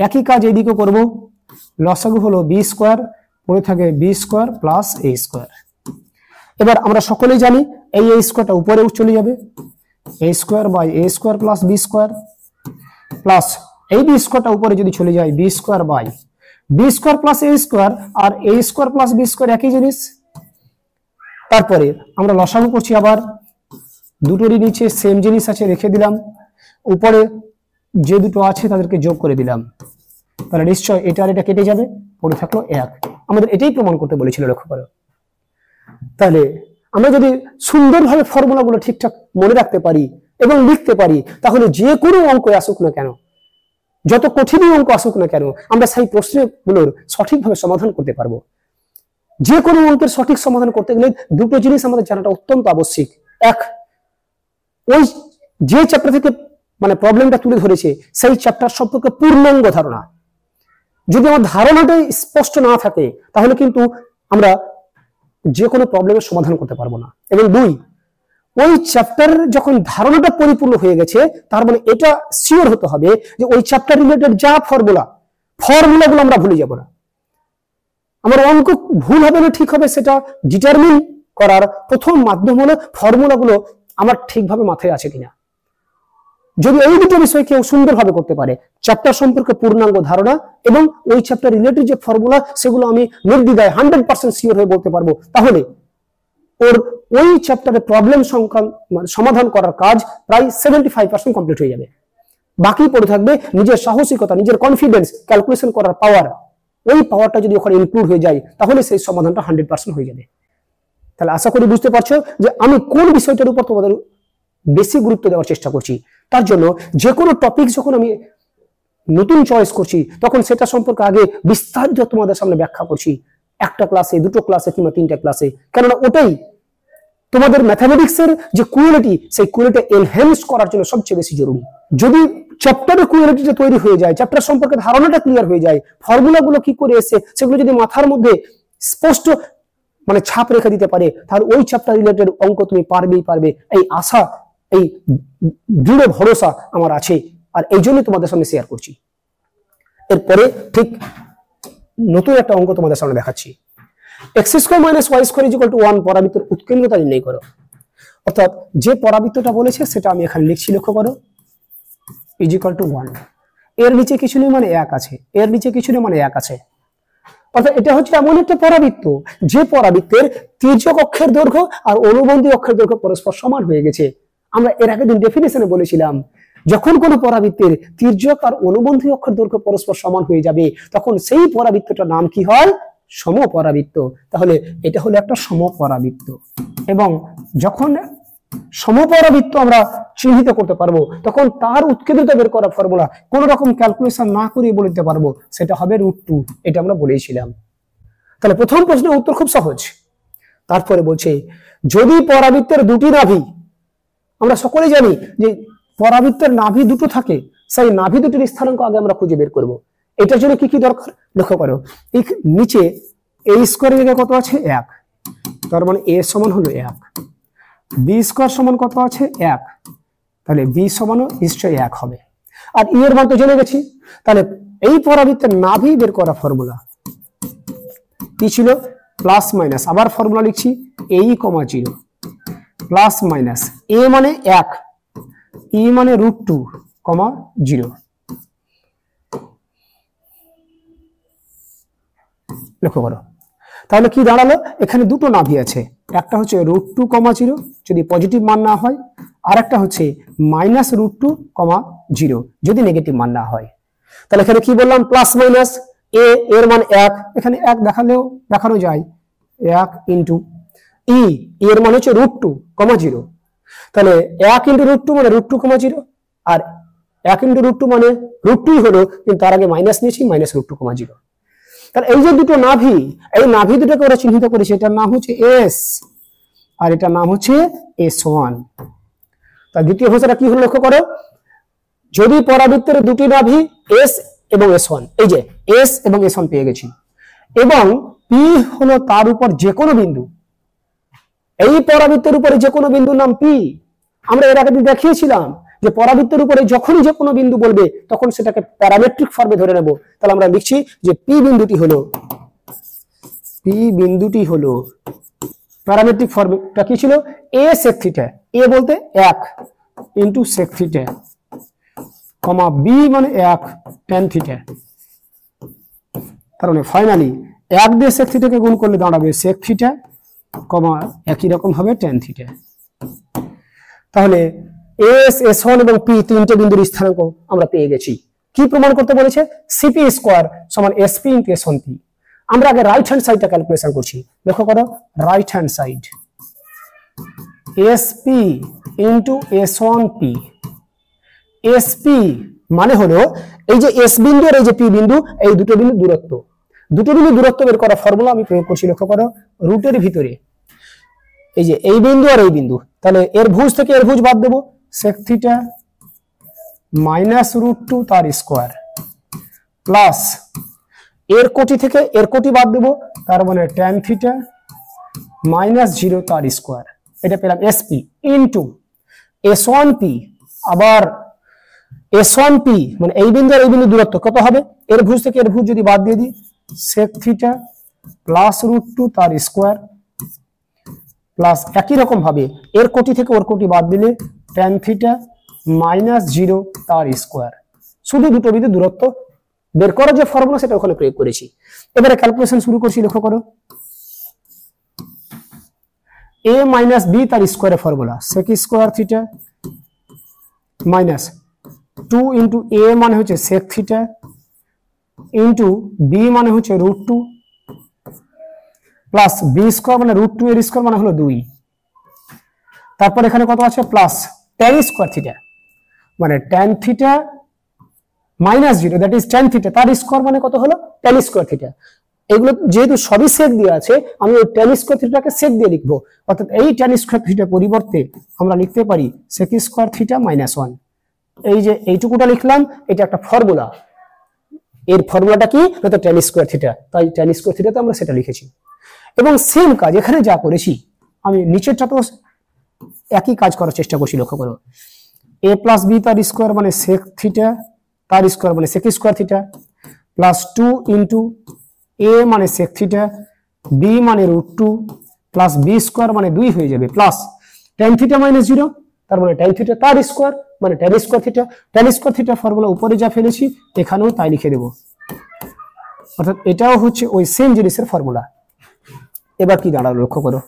S1: একই কাজ এইদিকে করব, লসাগু হলো b², পড়ে থাকে b² প্লাস a²। এবার আমরা সকলেই জানি এই a² উপরে চলে যাবে, a² by a² plus b² plus এই b² উপরে যদি চলে যায় b² by b² plus a² R a² plus b² একই জিনিস। তারপরে আমরা লসাগু করছি, আবার দুটোরই নিচে সেম জিনিস আছে রেখে দিলাম, উপরে যে দুটো আছে তাদেরকে যোগ করে দিলাম, তাহলে নিশ্চয় এটা আর এটা কেটে যাবে, পড়ে থাকলো 1। আমাদের এটাই প্রমাণ করতে বলেছিল লক্ষ্য করো। তাহলে আমরা যদি সুন্দরভাবে ফর্মুলাগুলো ঠিকঠাক মনে রাখতে পারি এবং লিখতে পারি, তাহলে যে কোনো অঙ্ক আসুক না কেন, যত কঠিন অঙ্ক আসুক না কেন, আমরা সেই প্রশ্নগুলোর সঠিকভাবে সমাধান করতে পারবো। যে কোনো অঙ্কের সঠিক সমাধান করতে গেলে দুটো জিনিস আমাদের জানাটা অত্যন্ত আবশ্যিক। এক, ওই যে চ্যাপ্টার থেকে মানে প্রবলেমটা তুলে ধরেছে সেই চ্যাপ্টার সম্পর্কে পূর্ণাঙ্গ ধারণা। যদি আমার ধারণাটাই স্পষ্ট না থাকে তাহলে কিন্তু আমরা যে কোনো প্রবলেমের সমাধান করতে পারবো না। এবং দুই, ওই চ্যাপ্টারের যখন ধারণাটা পরিপূর্ণ হয়ে গেছে তার মানে এটা শিওর হতে হবে যে ওই চ্যাপ্টার রিলেটেড যা ফর্মুলাগুলো আমরা ভুলে যাব না। আমার অঙ্ক ভুল হবে না ঠিক হবে সেটা ডিটারমিন করার প্রথম মাধ্যম হলো ফর্মুলাগুলো আমার ঠিকভাবে মাথায় আছে কিনা। যদি এই দুটো বিষয় কেউ সুন্দরভাবে করতে পারে, চ্যাপ্টার সম্পর্কে পূর্ণাঙ্গ ধারণা এবং ওই চ্যাপ্টার রিলেটেড যে ফর্মুলা সেগুলো আমি নির্দ্বিধায় 100% শিওর হয়ে বলতে পারবো, তাহলে ওর ওই চ্যাপ্টারের প্রবলেম সমাধান করার কাজ প্রায় 75% কমপ্লিট হয়ে যাবে। বাকি পড়ে থাকবে নিজের সাহসিকতা, নিজের কনফিডেন্স, ক্যালকুলেশন করার পাওয়ার। ওই পাওয়ারটা যদি ওখানে ইনক্লুড হয়ে যায় তাহলে সেই সমাধানটা 100% হয়ে যাবে। তাহলে আশা করি বুঝতে পারছো যে আমি কোন বিষয়টার উপর তোমাদের বেশি গুরুত্ব দেওয়ার চেষ্টা করছি। তার জন্য যে কোনো টপিক যখন আমি নতুন চয়েস করছি তখন সেটা সম্পর্কে আগে বিস্তারিত তোমাদের সামনে ব্যাখ্যা করছি, একটা ক্লাসে, দুটো ক্লাসে কিংবা 3টা ক্লাসে, কেননা ওটাই তোমাদের ম্যাথামেটিক্সের যে কোয়ালিটি সেই কোয়ালিটি এনহ্যান্স করার জন্য সবচেয়ে বেশি জরুরি। যদি চ্যাপ্টারের কোয়ালিটিটা তৈরি হয়ে যায়, চ্যাপ্টার সম্পর্কে ধারণাটা ক্লিয়ার হয়ে যায়, ফর্মুলাগুলো কি করে এসে সেগুলো যদি মাথার মধ্যে স্পষ্ট মানে ছাপ রেখে দিতে পারে, তাহলে ওই চ্যাপ্টার রিলেটেড অঙ্ক তুমি পারবে। এই আশা, এই দৃঢ় ভরসা আমার আছে, আর এই জন্যই তোমাদের সামনে শেয়ার করছি। এরপরে ঠিক নতুন একটা অঙ্ক তোমাদের সামনে দেখাচ্ছি। x² - y² = 1 পরাবৃত্তের উৎকেন্দ্রতা নির্ণয় করো। অর্থাৎ যে পরাবৃত্তটা বলেছে সেটা আমি এখানে লিখছি, লক্ষ্য করো, =1। এর নিচে কিছু নেই মানে 1 আছে, এর নিচে কিছু নেই মানে 1 আছে। অর্থাৎ এটা হচ্ছে এমন একটা পরাবৃত্ত যে পরাবৃত্তের তির্যক অক্ষের দৈর্ঘ্য আর অনুবন্ধী অক্ষের দৈর্ঘ্য পরস্পর সমান হয়ে গেছে। আমরা এর আগের দিন ডেফিনেশনে বলেছিলাম, যখন কোনো পরাবৃত্তের তির্যক আর অনুবন্ধী অক্ষের দৈর্ঘ্য পরস্পর সমান হয়ে যাবে তখন সেই পরাবৃত্তটার নাম কি হয়? সমপরাবৃত্ত। তাহলে এটা হলো একটা সমপরাবৃত্ত। এবং যখন সমপরাবৃত্ত আমরা চিহ্নিত করতে পারবো তখন তার উৎকেন্দ্রতা বের করা ফর্মুলা কোন রকম ক্যালকুলেশন না করে বলতে পারবো, সেটা হবে √2। এটা আমরা বলেছিলাম। তাহলে প্রথম প্রশ্নের উত্তর খুব সহজ। তারপরে বলছে যদি পরাবৃত্তের দুটি নাভি, আমরা সকলেই জানি যে পরাবৃত্তের নাভি দুটো থাকে, সেই নাভি দুটির স্থানাঙ্ক আগে আমরা খুঁজে বের করব। এটার জন্য কি কি দরকার লক্ষ্য করো, নিচে a² জায়গায় কত আছে? 1, তার মানে a সমান হলো 1, b² সমান কত আছে? 1, তাহলে b সমান নিশ্চয়ই 1 হবে। আর e এর মান তো জেনে গেছি। তাহলে এই পরাবৃত্তের নাভি বের করা ফর্মুলা কি ছিল? প্লাস মাইনাস, আবার ফর্মুলা লিখছি a, 0 প্লাস মাইনাস a মানে 1, e মানে √2, 0। লক্ষ্য করো তাহলে কি দাঁড়ালো, এখানে দুটো নাভি আছে, একটা হচ্ছে √2, 0 যদি পজিটিভ মান না হয়, আর একটা হচ্ছে -√2, 0 যদি নেগেটিভ মান না হয়। তাহলে এখানে কি বললাম, প্লাস মাইনাস এ এর মান 1, এখানে 1 দেখানো যায় 1 ইন্টু ই এর মান হচ্ছে √2, 0। তাহলে 1 ইন্টু √2 মানে √2, 0, আর 1 ইন্টু √2 মানে √2 হলো, কিন্তু তার আগে মাইনাস নিয়েছি, -√2, 0। তাহলে এই যে দুটো নাভি, এই নাভি দুটোকে ওরা চিহ্নিত করেছে, এটার নাম হচ্ছে এস আর এটার নাম হচ্ছে S1। তার দ্বিতীয় ঘোষণা কি হলো লক্ষ্য করো, যদি পরাবৃত্তের দুটি নাভি এস এবং S1, এই যে এস এবং S1 পেয়ে গেছি, এবং পি হলো তার উপর যে কোনো বিন্দু, এই পরাবৃত্তের উপরে যে কোনো বিন্দুর নাম পি। আমরা এর আগে দেখিয়েছিলাম যে পরাবৃত্তের উপরে যখনই যে কোনো বিন্দু বলবে তখন সেটাকে প্যারামেট্রিক ফর্মে ধরে নেব। তাহলে আমরা লিখছি যে পি বিন্দুটি হলো প্যারামেট্রিক ফর্মটা কি ছিল, a sec থিটা, a বলতে 1 ইন্টু sec থিটা, কমা b মানে 1 tan থিটা। তার মানে ফাইনালি 1 দিয়ে sec থিটাকে গুণ করলে দাঁড়াবে sec থিটা, কমা একই রকম হবে tan থিটা। তাহলে এস, S1 এবং পি তিনটে বিন্দুর স্থানাঙ্ক আমরা পেয়ে গেছি। কি প্রমাণ করতে বলেছে, সিপি স্কোয়ার সমান এসপি ইন্টু S1P। আমরা আগে রাইট হ্যান্ড সাইডটা ক্যালকুলেশন করছি, লক্ষ্য করো, right hand side SP into S1P। SP মানে হলো এই যে এস বিন্দু আর এই যে পি বিন্দু, এই দুটো বিন্দু দূরত্ব বের করার ফর্মুলা আমি প্রয়োগ করছি। লক্ষ্য করো, রুটের ভিতরে এই যে এই বিন্দু আর এই বিন্দু, তাহলে এর ভুজ থেকে এর ভুজ বাদ দেবো, sec থিটা -√2 তার স্কোয়ার, প্লাস এর কোটি থেকে এর কোটি বাদ দেবো, তার মানে tan থিটা -0 তার স্কোয়ার। এটা পেলাম এসপি ইন্টু S1P। আবার S1P মানে এই বিন্দু আর এই বিন্দু দূরত্ব কত হবে, এর ভুজ থেকে এর ভুজ যদি বাদ দিয়ে দিই, sec থিটা +√2 তার স্কোয়ার, প্লাস একই রকম ভাবে এর কোটি থেকে ওর কোটি বাদ দিলে tan থিটা -0 তার স্কোয়ার। শুধু দুটো বিন্দু দূরত্ব বের করার যে ফর্মুলা সেটা ওখানে প্রয়োগ করেছি। এবারে ক্যালকুলেশন শুরু করছি, লক্ষ্য করো, a - b তার স্কোয়ারের formula sec square theta -2 into a মানে হচ্ছে sec থিটা ইন্টু b মানে হচ্ছে √2 প্লাস বি স্কোয়ার মানে √2 এর স্কোয়ার মানে হলো 2। তারপর এখানে কত আছে, প্লাস tan স্কোয়ার থিটা মানে tan theta -0 that is tan theta তার স্কোয়ার মানে কত হলো, tan স্কোয়ার থিটা। এগুলো যেহেতু সবই সেক দিয়ে আছে, আমি ওই tan স্কোয়ার থিটাকে সেক দিয়ে লিখবো, অর্থাৎ এই tan স্কোয়ার থিটার পরিবর্তে আমরা লিখতে পারি sec স্কোয়ার থিটা -1। এই যে এইটুকুটা লিখলাম, এটা একটা ফর্মুলা। এর ফর্মুলাটা কি, তো tan স্কোয়ার থিটা, তাই tan স্কোয়ার থিটাতে আমরা সেটা লিখেছি। এবং সেম কাজ এখানে যা করেছি, আমি নিচেরটা তো একই কাজ করার চেষ্টা করছি। লক্ষ্য করো, a + b তার স্কোয়ার মানে sec থিটা তার স্কোয়ার মানে sec square theta, plus 2 into a মানে sec থিটা, b মানে √2 প্লাস b স্কোয়ার মানে 2 হয়ে যাবে, প্লাস tan থিটা -0 তার মানে tan থিটা তার স্কোয়ার মানে tan square theta. tan square theta formula উপরে যা ফেলেছি এখানেও তাই লিখে দেব, অর্থাৎ এটাও হচ্ছে ওই সেম জিনিসের ফর্মুলা। এবার কি দাঁড়ালো লক্ষ্য করো,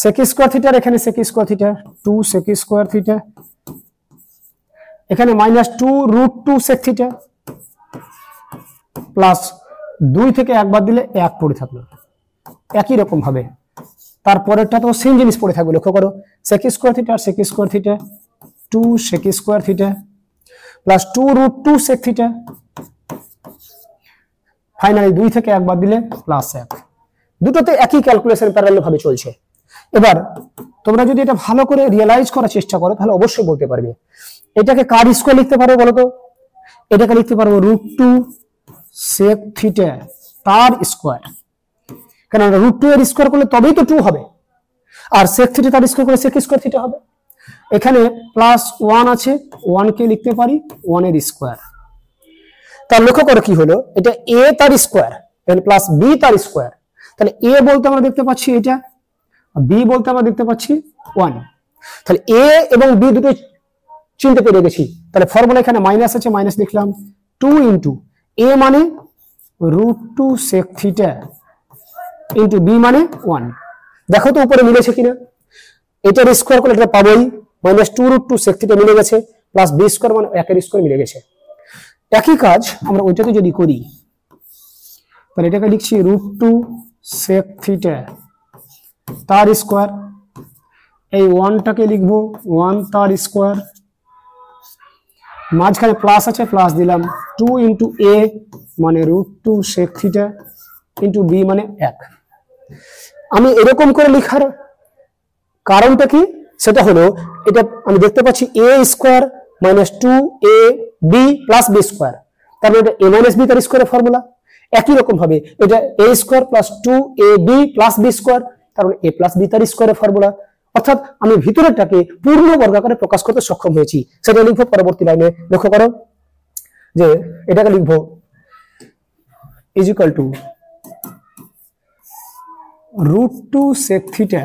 S1: sec স্কোয়ার থিটার এখানে sec square theta 2 sec square theta, এখানে -2√2 sec থিটা, প্লাস 2 থেকে 1 বাদ দিলে 1 পড়ে থাকলো। একই রকম ভাবে তারপরেরটা তো সেম জিনিস পড়ে থাকবে, লক্ষ্য করো, sec স্কোয়ার থিটা আর sec square theta 2 sec square theta plus 2√2 sec theta, finally 2 থেকে 1 বাদ দিলে +1। দুটোতে একই ক্যালকুলেশন প্যারালাল ভাবে চলছে। এবার তোমরা যদি এটা ভালো করে রিয়েলাইজ করার চেষ্টা করো তাহলে অবশ্যই বলতে পারবে এটাকে কার স্কয়ার লিখতে পারো বলো তো, এটাকে লিখতে পারবো √2 sec থিটা তার স্কয়ার, কারণ √2 এর স্কয়ার করলে তবেই তো 2 হবে, আর sec থিটা তার স্কয়ার করলে sec স্কয়ার থিটা হবে। এখানে +1 আছে, 1 কে লিখতে পারি 1 এর স্কয়ার। তার লক্ষ্য করো কি হলো, এটা a তার স্কয়ার এন্ড প্লাস b তার স্কয়ার। তাহলে a বলতে আমরা দেখতে পাচ্ছি এটা, b বলতে আমরা দেখতে পাচ্ছি 1। তাহলে a এবং b দুটো চিনতে পেরে গেছি। তাহলে ফর্মুলা এখানে মাইনাস আছে, মাইনাস লিখলাম 2 ইন্টু a মানে √2 sec থিটা ইন্টু b মানে 1। দেখো তো উপরে মিলেছে কিনা, এটার স্কয়ার করলে এটা পাবোই, -2√2 sec থিটা মিলে গেছে, প্লাস b স্কয়ার মানে 1 এর স্কয়ার মিলে গেছে। একই কাজ আমরা ওইটাকে যদি করি তাহলে এটাকে লিখছি √2 sec থিটা তার স্কোয়ার, এই 1টাকে লিখবো 1 তার স্কোয়ার, মাঝখানে প্লাস আছে প্লাস দিলাম 2 ইন্টু a মানে √2 sec থিটা ইন্টু b মানে 1। আমি এরকম করে লেখার কারণটা কি, সেটা হলো এটা আমি দেখতে পাচ্ছি a square minus 2ab plus b square, তার মানে এটা a মাইনাস b তার স্কোয়ারের ফর্মুলা। একই রকম ভাবে এটা a square plus 2ab plus b square, তার মানে a প্লাস b তার স্কোয়ারের ফর্মুলা। অর্থাৎ আমি ভিতরেরটাকে পূর্ণ বর্গাকারে প্রকাশ করতে সক্ষম হয়েছি, সেটা লিখবো পরবর্তী লাইনে। লক্ষ্য করো যে এটাকে লিখবো is equal two √2 sec theta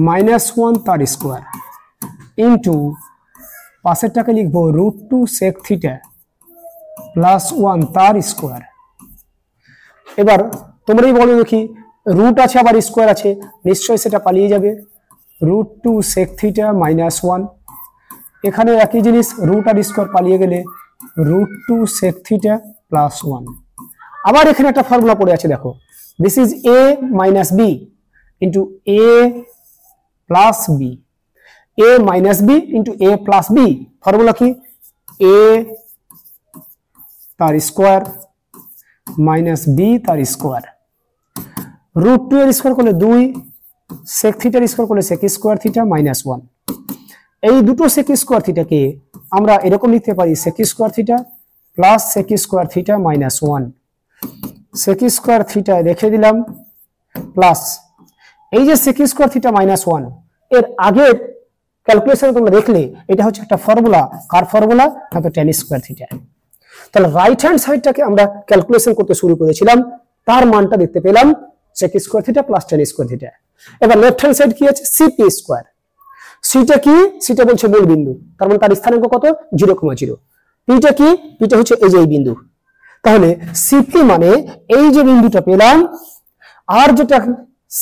S1: minus 1 তার স্কোয়ার ইন্টু পাশেরটাকে লিখবো √2 sec থিটা প্লাস 1 তার স্কোয়ার। এবার তোমরাই বলো দেখি, রুট আছে আবার স্কোয়ার আছে, নিশ্চয়ই সেটা পালিয়ে যাবে। √2 sec থিটা মাইনাস 1, এখানে একই জিনিস, রুট আর স্কোয়ার পালিয়ে গেলে √2 sec থিটা প্লাস 1। আবার এখানে একটা ফর্মুলা পড়ে আছে দেখো, this is a minus b into a plus b, a minus b into a plus b, formula কি a তার স্কোয়ার মাইনাস b তার স্কোয়ার, √2 এর স্কোয়ার করলে 2, sec থিটার স্কোয়ার করলে sec স্কোয়ার থিটা মাইনাস 1। এই দুটো sec স্কোয়ার থিটাকে আমরা এরকম লিখতে পারি sec square theta plus sec square theta minus 1। sec square theta রেখে দিলাম প্লাস এই যে sec স্কোয়ার থিটা মাইনাস 1, এর আগের ক্যালকুলেশনে তোমরা দেখলে এটা হচ্ছে একটা ফর্মুলা, কার ফর্মুলা, না তো tan স্কোয়ার থিটা। তাহলে রাইট হ্যান্ড সাইডটাকে আমরা ক্যালকুলেশন করতে শুরু করেছিলাম, তার মানটা দেখতে পেলাম sec square theta plus tan square theta. এবার লেফট হ্যান্ড সাইড কি আছে, cp স্কোয়ার। সিটা কি, সিটা বলছে মূল বিন্দু, তার মানে তার স্থানাঙ্ক কত 0,0। পিটা কি, পিটা হচ্ছে এই যে এই বিন্দু। তাহলে সিপি মানে এই যে বিন্দুটা পেলাম, আর যেটা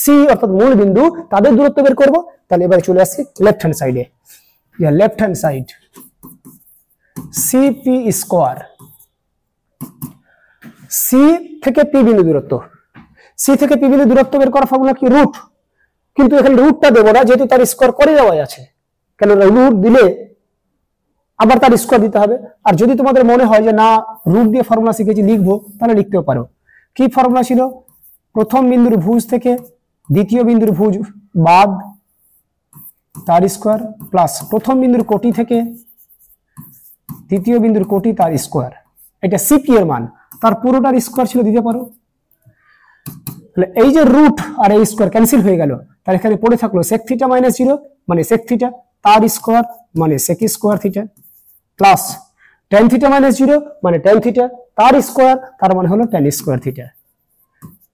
S1: সি অর্থাৎ মূল বিন্দু তাদের দূরত্ব বের করব। তাহলে এবারে চলে আসছি লেফট হ্যান্ড সাইডে, left hand side CP square, C থেকে পি বিন্দু দূরত্ব, সি থেকে পি বিন্দু দূরত্ব বের করার ফর্মুলা কি রুট, কিন্তু এখানে রুটটা দেবো না যেহেতু তার স্কোয়ার করে দেওয়াই আছে, কেন রুট দিলে আবার তার স্কোয়ার দিতে হবে। আর যদি তোমাদের মনে হয় যে না রুট দিয়ে ফর্মুলা শিখেছি লিখবো, তাহলে লিখতেও পারো। কি ফর্মুলা ছিল, প্রথম বিন্দুর ভুজ থেকে দ্বিতীয় বিন্দুর ভুজ বাদ তার স্কোয়ার প্লাস প্রথম বিন্দুর কোটি থেকে দ্বিতীয় বিন্দুর কোটি তার স্কোয়ার। এটা সিপি এর মান, তার পুরোটার স্কোয়ার ছিল দিতে পারো। এই যে রুট আর এই স্কোয়ার ক্যান্সেল হয়ে গেল, তার এখানে পড়ে থাকলো sec থিটা মাইনাস 0 মানে sec থিটা তার স্কোয়ার মানে sec square theta plus tan theta minus 0 মানে tan থিটা তার স্কোয়ার, তার মানে হলো tan স্কোয়ার থিটা।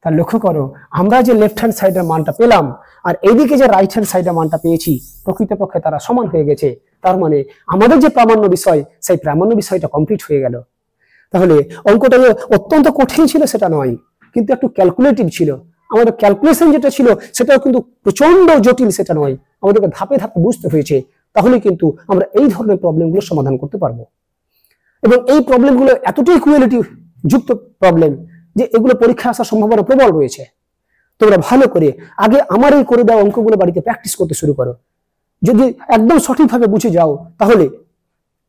S1: তাহলে লক্ষ্য করো আমরা যে লেফট হ্যান্ড সাইডের মানটা পেলাম আর এইদিকে যে রাইট হ্যান্ড সাইডের মানটা পেয়েছি, প্রকৃতপক্ষে তারা সমান হয়ে গেছে। তার মানে আমাদের যে প্রামাণ্য বিষয়, সেই প্রামাণ্য বিষয়টা কমপ্লিট হয়ে গেল। তাহলে অঙ্কটা যে অত্যন্ত কঠিন ছিল সেটা নয়, কিন্তু একটু ক্যালকুলেটিভ ছিল। আমাদের ক্যালকুলেশন যেটা ছিল সেটাও কিন্তু প্রচন্ড জটিল সেটা নয়, আমাদেরকে ধাপে ধাপে বুঝতে হয়েছে। তাহলে কিন্তু আমরা এই ধরনের প্রবলেমগুলো সমাধান করতে পারবো। এবং এই প্রবলেমগুলো এতটাই কোয়ালিটি যুক্ত প্রবলেম যে এগুলো পরীক্ষা আসার সম্ভাবনা প্রবল রয়েছে। তোমরা ভালো করে আগে আমার এই করে দেওয়া অঙ্কগুলো বাড়িতে প্র্যাকটিস করতে শুরু করো। যদি একদম সঠিকভাবে বুঝে যাও, তাহলে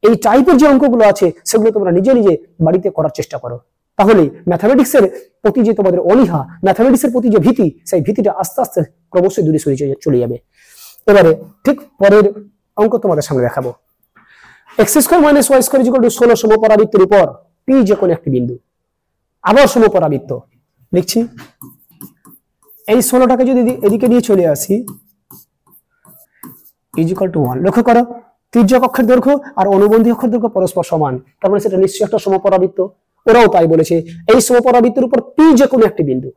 S1: এই টাইপের যে অঙ্কগুলো আছে সেগুলো তোমরা নিজে নিজে বাড়িতে করার চেষ্টা করো। তাহলে ম্যাথামেটিক্সের প্রতি যে তোমাদের অনীহা, ম্যাথামেটিক্সের প্রতি যে ভীতি, সেই ভীতিটা আস্তে আস্তে ক্রমশ দূরে সরে চলে যাবে। এবারে ঠিক পরের অঙ্ক তোমাদের সামনে দেখাবো। x square minus y square equal to 16 সমপরাবৃত্তের উপর p যে কোনো একটি বিন্দু। আবার সমপরাবৃত্ত লিখছি, এই 16টাকে যদি এদিকে নিয়ে চলে আসি ইজ ইকুয়াল টু 1। লক্ষ্য করো তির্যক অক্ষের দৈর্ঘ্য আর অনুবন্ধী অক্ষের দৈর্ঘ্য পরস্পর সমান, তার মানে সেটা নিশ্চয়ই একটা সমপরাবৃত্ত। ওরাও তাই বলেছে, এই সমপরাবৃত্তের উপর p যে কোনো একটি বিন্দু।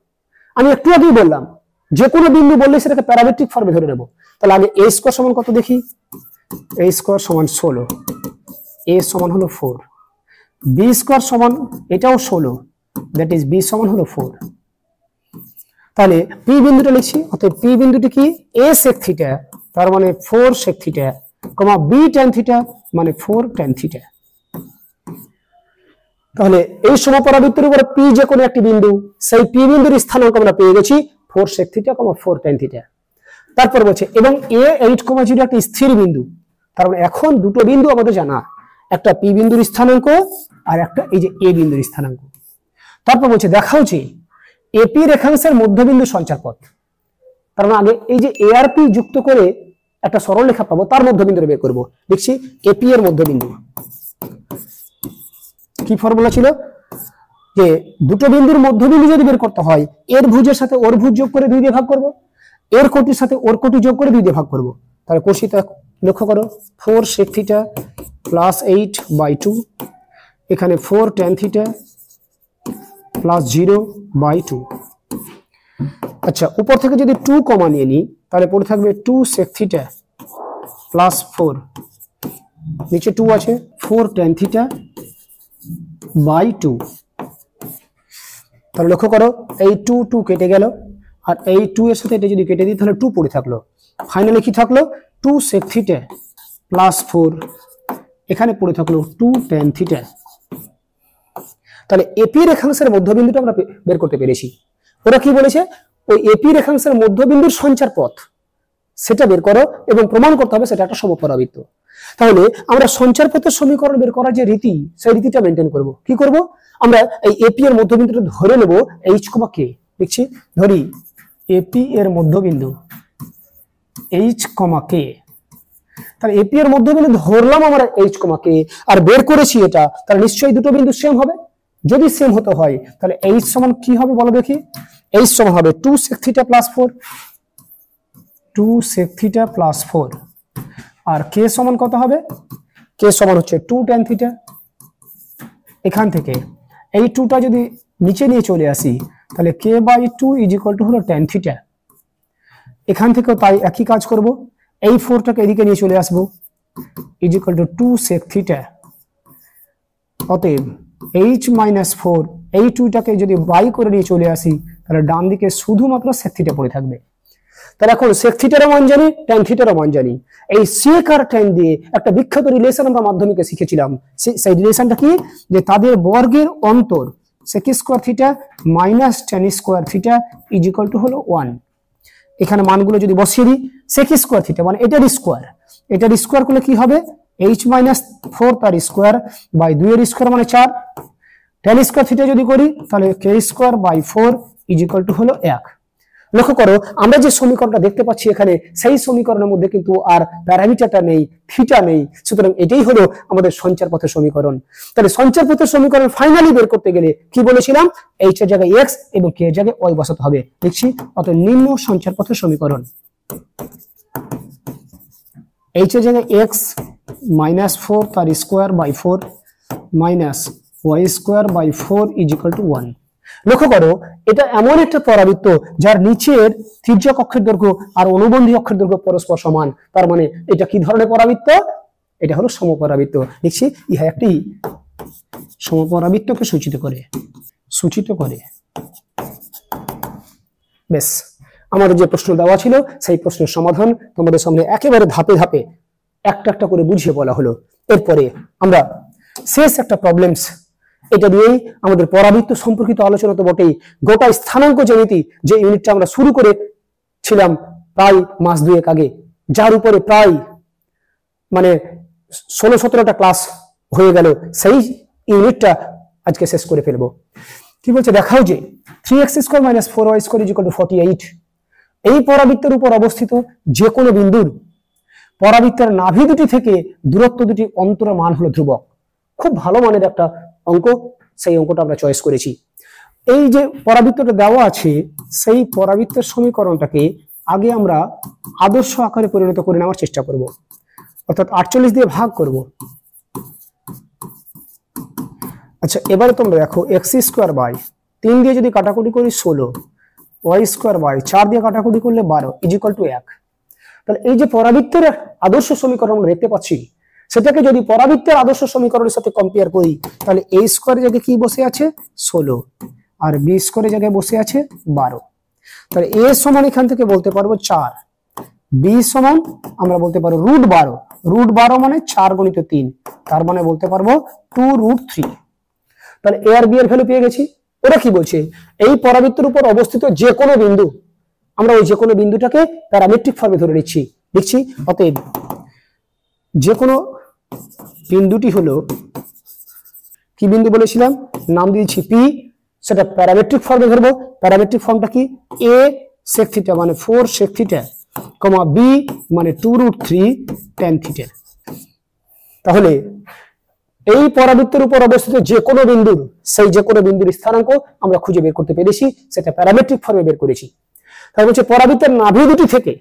S1: আমি একটু আগেই বললাম যে কোনো বিন্দু বললে সেটাকে প্যারামেট্রিক ফর্মে ধরে নেব। তাহলে আগে a স্কয়ার সমান কত দেখি, a স্কয়ার সমান 16, a সমান হলো 4, b স্কয়ার সমান এটাও 16, দ্যাট ইজ b সমান হলো 4। তাহলে p বিন্দুটা লিখছি, অতএব p বিন্দুটি কি a sec থিটা, তার মানে 4 sec theta, b tan theta মানে 4 tan থিটা। তাহলে এই সমপরাবৃত্তের উপরে পি যে কোনো একটি বিন্দু, সেই পি বিন্দুর স্থানাঙ্ক আমরা পেয়ে গেছি 4 sec থিটা, 4 tan থিটা। তারপর বলছে এবং a 8,0 একটা স্থির বিন্দু। তার মানে এখন দুটো বিন্দু আমাদের জানা, একটা পি বিন্দুর স্থানাঙ্ক আর একটা এই যে এ বিন্দুর স্থানাঙ্ক। তারপর বলছে দেখাও যে এপি রেখাংশের মধ্যবিন্দু সঞ্চার পথ। তার মানে আগে এই যে এ আর পি যুক্ত করে একটা সরলরেখা পাবো, তার মধ্যবিন্দু বের করবো। দেখছি এপি এর মধ্যবিন্দু কি ফর্মুলা ছিল, যে দুটো বিন্দুর মধ্যবিন্দু যদি বের করতে হয় এর ভুজের সাথে ওর ভুজ যোগ করে 2 দিয়ে ভাগ করব, এর কোটির সাথে ওর কোটি যোগ করে 2 দিয়ে ভাগ করব। তাহলে কোষিতা লক্ষ্য করো 4 sec থিটা প্লাস 8/2, এখানে 4 tan থিটা প্লাস 0/2। আচ্ছা, উপর থেকে যদি 2 কমা নিয়ে নিই তাহলে পড়ে থাকবে 2 sec থিটা প্লাস 4, নিচে 2 আছে 4 tan থিটা বাই 2। তাহলে লক্ষ্য করো এই 2 কেটে গেল, আর এই 2 এর সাথে এটা যদি কেটে দিই তাহলে 2 পড়ে থাকলো। ফাইনালি কি থাকলো 2 sec থিটা প্লাস 4, এখানে পড়ে থাকলো 2 tan থিটা। তাহলে এপি রেখাংশের মধ্যবিন্দুটা আমরা বের করতে পেরেছি। ওরা কি বলেছে, ওই এপি রেখাংশের মধ্যবিন্দুর সঞ্চার পথ সেটা বের করো এবং প্রমাণ করতে হবে সেটা একটা সমপরাবৃত্ত। তাহলে আমরা সঞ্চার পথের সমীকরণ বের করার যে রীতি, সেই রীতিটা মেনটেন করব। কি করব, আমরা এই এপি এর মধ্যবিন্দুটা ধরে নেব এইচ কমা কে। দেখছি ধরি এপি এর মধ্যবিন্দু এইচ কমা কে। তাহলে এপি এর মধ্যবিন্দু ধরলাম আমরা এইচ কমা কে, আর বের করেছি এটা, তাহলে নিশ্চয়ই দুটো বিন্দু সেম হবে। যদি সেম হতে হয় তাহলে এইচ সমান কি হবে বলো দেখি, এইচ সমান হবে 2 sec theta plus 4, 2 sec theta plus 4, আর কে সমান কত হবে, কে সমান হচ্ছে 2 tan থিটা। এখান থেকে এই 2টা যদি নিচে নিয়ে চলে আসি তাহলে k/2 ইজ ইকুয়াল টু হলো tan থিটা। এখান থেকেও তাই একই কাজ করব, এই 4টাকে এদিকে নিয়ে চলে আসবো is equal two 2 sec theta. অতএব h মাইনাস 4, এই 2টাকে যদি বাই করে নিয়ে চলে আসি তাহলে ডান দিকে শুধুমাত্র sec থিটা পড়ে থাকবে। তাহলে এখন sec থিটারও মান জানি, tan থিটারও মান জানি। এই sec আর tan দিয়ে একটা বিখ্যাত রিলেশন আমরা মাধ্যমিকে শিখেছিলাম। সেই রিলেশনটা কি, যে তাদের বর্গের অন্তর sec square theta minus tan square theta is equal to হলো 1। এখানে মানগুলো যদি বসিয়ে দিই, sec স্কয়ার থিটা মানে এটার স্কয়ার করলে কি হবে, h মাইনাস 4 তার স্কয়ার বাই 2 এর স্কয়ার মানে 4। tan স্কয়ার থিটা যদি করি তাহলে k square by 4 is equal to হলো 1। লক্ষ্য করো আমরা যে সমীকরণটা দেখতে পাচ্ছি এখানে, সেই সমীকরণের মধ্যে কিন্তু আর প্যারামিটারটা নেই, থিটা নেই। সুতরাং এটাই হলো আমাদের সঞ্চার পথের সমীকরণ। তাহলে সঞ্চার পথের সমীকরণ ফাইনালি বের করতে গেলে কি বলেছিলাম, h এর জায়গায় x এবং k এর জায়গায় y বসাতে হবে। দেখছি অতএব নিম্ন সঞ্চার পথের সমীকরণ h এর জায়গায় x মাইনাস 4 তার square by 4 minus y square by 4 is equal to 1। লক্ষ্য করো এটা এমন একটা পরাবৃত্ত যার নিচের তির্যক অক্ষের দৈর্ঘ্য আর অনুবন্ধী অক্ষের দৈর্ঘ্য পরস্পর সমান। তার মানে এটা কি ধরনের পরাবৃত্ত, এটা হলো সমপরাবৃত্ত। দেখছি ইহা একটি সমপরাবৃত্তকে সূচিত করে। বেশ, আমাদের যে প্রশ্ন দেওয়া ছিল সেই প্রশ্নের সমাধান তোমাদের সামনে একেবারে ধাপে ধাপে একটা একটা করে বুঝিয়ে বলা হলো। এরপরে আমরা শেষ একটা প্রবলেমস, এটা দিয়েই আমাদের পরাবৃত্ত সম্পর্কিত আলোচনা তো বটেই, গোটা স্থানাঙ্ক জ্যামিতি যে ইউনিটটা আমরা শুরু করেছিলাম প্রায় মাস 2 আগে, যার উপরে প্রায় মানে 16-17টা ক্লাস হয়ে গেল, সেই ইউনিটটা আজকে শেষ করে ফেলবো। কি বলছে দেখাও যে 3x square minus 4y square is equal two 48 এই পরাবৃত্তের উপর অবস্থিত যে কোনো বিন্দুর পরাবৃত্তের নাভি দুটি থেকে দূরত্ব দুটি অন্তরের মান হলো ধ্রুবক। খুব ভালো মানের একটা অঙ্ক, সেই অঙ্কটা আমরা চয়েস করেছি। এই যে পরাবৃত্তটা দেওয়া আছে সেই পরাবৃত্তের সমীকরণটাকে আগে আমরা আদর্শ আকারে পরিণত করে নেওয়ার চেষ্টা করব, অর্থাৎ 48 দিয়ে ভাগ করব। আচ্ছা, এবারে তোমরা দেখো x স্কয়ার বাই 3 দিয়ে যদি কাটাকুটি করি 16, y স্কয়ার বাই 4 দিয়ে কাটাকুটি করলে 12 ইজ ইকুয়াল টু 1। তাহলে এই যে পরাবৃত্তের আদর্শ সমীকরণ আমরা দেখতে পাচ্ছি, সেটাকে যদি পরাবৃত্তের আদর্শ সমীকরণের সাথে কম্পেয়ার করি তাহলে a স্কয়ারের জায়গায় কি বসে আছে 16 আর b স্কয়ারের জায়গায় বসে আছে 12। তাহলে a সমান এখান থেকে বলতে পারবো 4, b সমান আমরা বলতে পারবো √12 মানে 4 গুণিত 3, তার মানে বলতে পারবো 2√3। তাহলে এ আর বি এর ভ্যালু পেয়ে গেছি। ওরা কি বলছে, এই পরাবৃত্তের উপর অবস্থিত যে কোনো বিন্দু, আমরা ওই যে কোনো বিন্দুটাকে প্যারামেট্রিক ফর্মে ধরে নিচ্ছি, লিখছি। অতএব যে কোনো বিন্দুটি হলো, কি বিন্দু বলেছিলাম, নাম দিয়েছি পি, সেটা প্যারামেট্রিক ফর্মে ধরবো। প্যারামেট্রিক ফর্মটা কি, এ sec থিটা মানে 4 sec থিটা, কমা বি মানে 2√3 tan থিটা। তাহলে এই পরাবৃত্তের উপর অবস্থিত যে কোনো বিন্দুর, সেই যে কোনো বিন্দুর স্থানাঙ্ক আমরা খুঁজে বের করতে পেরেছি, সেটা প্যারামেট্রিক ফর্মে বের করেছি। তাহলে বলছে পরাবৃত্তের নাভি দুটি থেকে,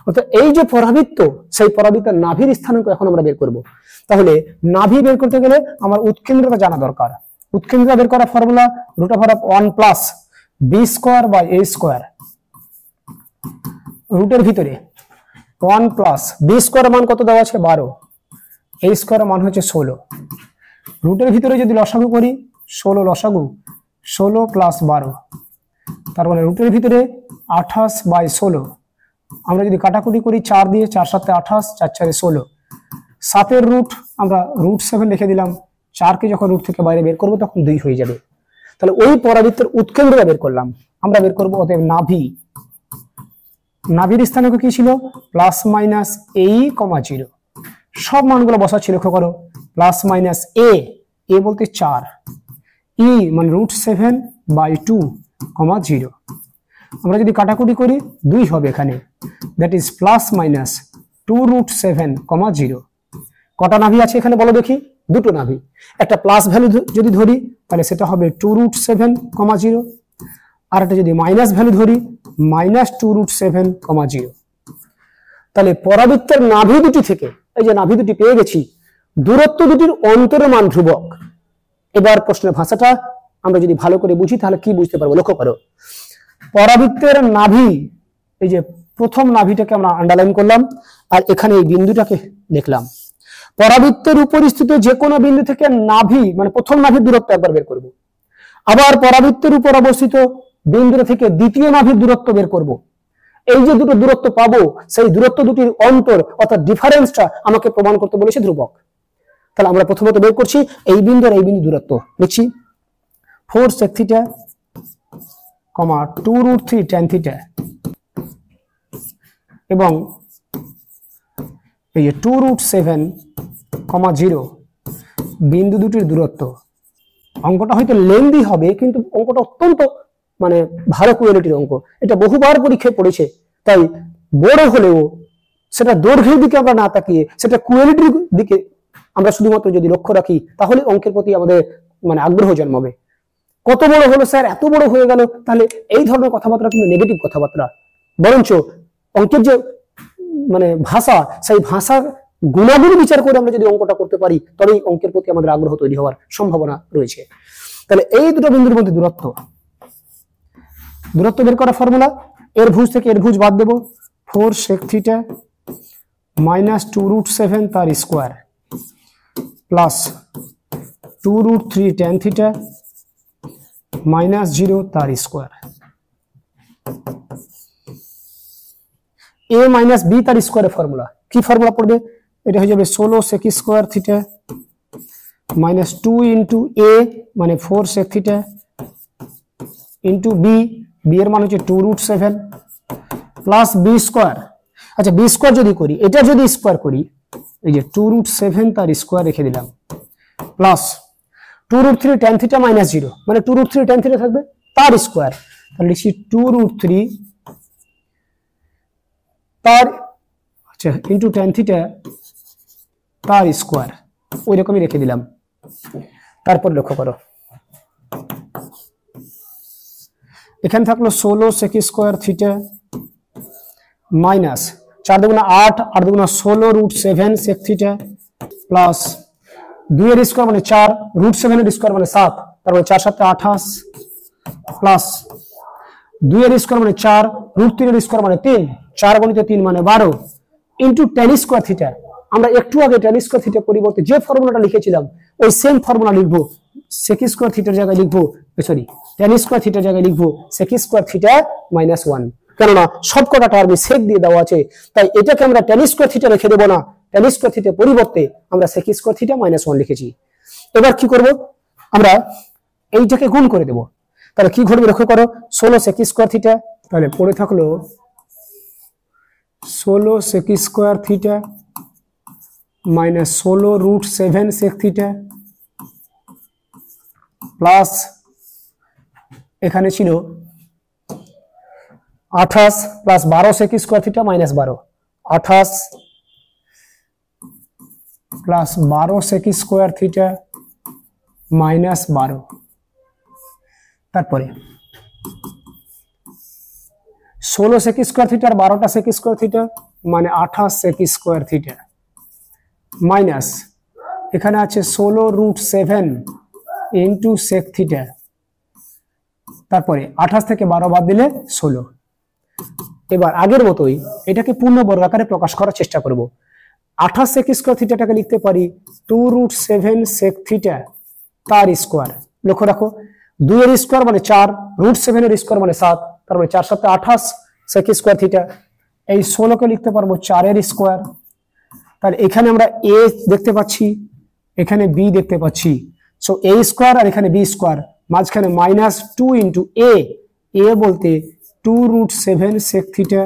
S1: অর্থাৎ এই যে পরাবৃত্ত, সেই পরাবৃত্তের নাভির স্থানাঙ্ক এখন আমরা বের করব। তাহলে নাভি বের করতে গেলে আমার উৎকেন্দ্রতা জানা দরকার। উৎকেন্দ্রতা বের করার formula √1 plus B square by A square, রুটের ভিতরে 1 প্লাস বি স্কোয়ার মান কত দেওয়া আছে 12, এ স্কোয়ার মান হচ্ছে 16, রুটের ভিতরে যদি লসাগু করি 16 লসাগু 16 প্লাস 12, তার মানে রুটের ভিতরে 28 বাই 16। আমরা যদি কাটাকুটি করি 4 দিয়ে, 4 7 28, 4 4 16, 7 রুট আমরা √7 লিখে দিলাম। 4কে যখন রুট থেকে বাইরে বের করবো তখন 2 হয়ে যাবে। তাহলে ওই পরাবৃত্তের উৎকেন্দ্রতা বের করলাম, আমরা বের করবো। অতএব নাভি, নাভির স্থানাঙ্ক কি ছিল, প্লাস মাইনাস এই কমা 0, সব মানগুলো বসাচ্ছি, লক্ষ্য করো। প্লাস মাইনাস এ বলতে 4, ই মানে √7 বাই 2 কমা 0। আমরা যদি কাটাকুটি করি 2 হবে এখানে, দ্যাট ইজ প্লাস মাইনাস 2√7 কমা 0। কটা নাভি আছে এখানে বলো দেখি, দুটো নাভি। একটা প্লাস ভ্যালু যদি ধরি তাহলে সেটা হবে 2√7 কমা 0, আর একটা যদি মাইনাস ভ্যালু ধরি মাইনাস 2√7 কমা 0। তাহলে পরাবৃত্তের নাভি দুটি থেকে, এই যে নাভি দুটি পেয়ে গেছি, দূরত্ব দুটির অন্তরের মান ধ্রুবক। এবার প্রশ্নের ভাষাটা আমরা যদি ভালো করে বুঝি তাহলে কি বুঝতে পারবো, লক্ষ্য করো। পরাবৃত্তের নাভি, এই যে প্রথম নাভিটাকে আমরা আন্ডারলাইন করলাম, আর এখানে এই বিন্দুটাকে দেখলাম। পরাবৃত্তের উপরিস্থিত যে কোনো বিন্দু থেকে নাভি মানে প্রথম নাভির দূরত্ব একবার বের করব। আবার পরাবৃত্তের উপর অবস্থিত বিন্দু থেকে দ্বিতীয় নাভির দূরত্ব বের করব। এই যে দুটো দূরত্ব পাবো, সেই দূরত্ব দুটির অন্তর অর্থাৎ ডিফারেন্সটা আমাকে প্রমাণ করতে বলেছে ধ্রুবক। তাহলে আমরা প্রথমত বের করছি এই বিন্দু আর এই বিন্দু দূরত্ব, লিখছি 4 sec থিটা, 2√3 tan থিটা, এবং এই যে 2√7, 0 বিন্দু দুটির দূরত্ব। অঙ্কটা হয়তো লেন্দি হবে, কিন্তু অঙ্কটা অত্যন্ত মানে ভালো কোয়ালিটির অঙ্ক। এটা বহুবার পরীক্ষায় পড়েছে, তাই বড় হলেও সেটা দৈর্ঘ্যের দিকে আমরা না তাকিয়ে সেটা কোয়ালিটির দিকে আমরা শুধুমাত্র যদি লক্ষ্য রাখি, তাহলে অঙ্কের প্রতি আমাদের মানে আগ্রহ জন্মাবে। কত বড় হলো স্যার, এত বড় হয়ে গেল, তাহলে এই ধরনের কথাবার্তা কিন্তু নেগেটিভ কথাবার্তা। বরঞ্চ অঙ্কের যে মানে ভাষা, সেই ভাষার গুণাগুণ বিচার করে আমরা যদি অঙ্কটা করতে পারি, তবেই অঙ্কের প্রতি আমাদের আগ্রহ তৈরি হওয়ার সম্ভাবনা রয়েছে। তাহলে এই দুটো বিন্দুর মধ্যে দূরত্ব বের করার ফর্মুলা, এর ভুজ থেকে এর ভুজ বাদ দেব, 4 sec থিটা মাইনাস 2√7 তার square plus 2√3 tan theta minus 0 তার স্কোয়ার, এ মাইনাস বি তার স্কোয়ারের ফর্মুলা। কি ফর্মুলা পড়বে, এটা হয়ে যাবে 16 sec square theta minus 2 into A মানে 4 sec theta into B, B এর মান হচ্ছে 2√7 প্লাস বি স্কোয়ার। আচ্ছা বি স্কোয়ার যদি করি, এটা যদি স্কোয়ার করি, এই যে 2√7 তার স্কোয়ার রেখে দিলাম প্লাস 2√3 tan থিটা মাইনাস 0 মানে 2√3 tan থিটা থাকবে তার স্কোয়ার, তাহলে লিখছি 2√3 তার আচ্ছা ইন্টু tan থিটা তার স্কোয়ার, ওই রকমই রেখে দিলাম। তারপর লক্ষ্য করো, এখানে থাকলো 16 sec স্কোয়ার থিটা মাইনাস 4 দুগুণা 8, 8 দুগুণা 16 √7 sec থিটা প্লাস 2 এর স্কোয়ার মানে 4, √7 এর স্কোয়ার মানে 7, তারপরে 4 7 28 প্লাস 2 এর স্কোয়ার মানে 4, √3 এর স্কোয়ার মানে 3, 4 গুণিত 3 মানে 12 ইন্টু tan স্কোয়ার থিটা। আমরা একটু আগে tan স্কোয়ার থিটা পরিবর্তে যে ফর্মুলাটা লিখেছিলাম ওই সেম ফর্মুলা লিখবো, sec স্কোয়ার থিটার জায়গায় লিখবো, সরি tan স্কোয়ার থিটার জায়গায় লিখবো sec স্কোয়ার থিটা মাইনাস 1, কেননা সবকটা টার্মে sec দিয়ে দেওয়া আছে, তাই এটাকে আমরা tan স্কোয়ার থিটা রেখে দেবো না, tan স্কোয়ার থিটার পরিবর্তে আমরা sec স্কোয়ার থিটা মাইনাস 1 লিখেছি। এবার কি করব, আমরা এইটাকে গুণ করে দেব, তাহলে কি ঘটবে লক্ষ্য করো, 16 sec স্কয়ার থিটা, তাহলে পড়ে থাকলো 16 sec square theta minus 16 root 7 sec theta plus এখানে ছিল 28 plus 12 sec square theta minus 12, 28 plus 12 sec square theta minus 12, তারপরে 16 sec স্কয়ার থিটা আর 12টা sec স্কয়ার থিটা মানে 28 sec স্কয়ার থিটা মাইনাস এখানে আছে 16 রুট 7 ইন্টু sec থিটা, তারপরে 28 থেকে 12 বাদ দিলে 16। এবার আগের মতোই এটাকে পূর্ণ বর্গ আকারে প্রকাশ করার চেষ্টা করব। 28 sec স্কয়ার থিটাটাকে লিখতে পারি 2 রুট 7 sec থিটা তার স্কয়ার। লক্ষ্য রাখো 2 এর স্কয়ার মানে 4, রুট 7 এর স্কয়ার মানে 7, তার মানে 4 7 28 sec স্কয়ার থিটা। এই 16 কে লিখতে পারবো 4 এর স্কয়ার। তাহলে এখানে আমরা a দেখতে পাচ্ছি, এখানে b দেখতে পাচ্ছি, সো a স্কয়ার আর এখানে b স্কয়ার, মাঝখানে মাইনাস 2 ইন্টু a, a বলতে 2 root 7 sec theta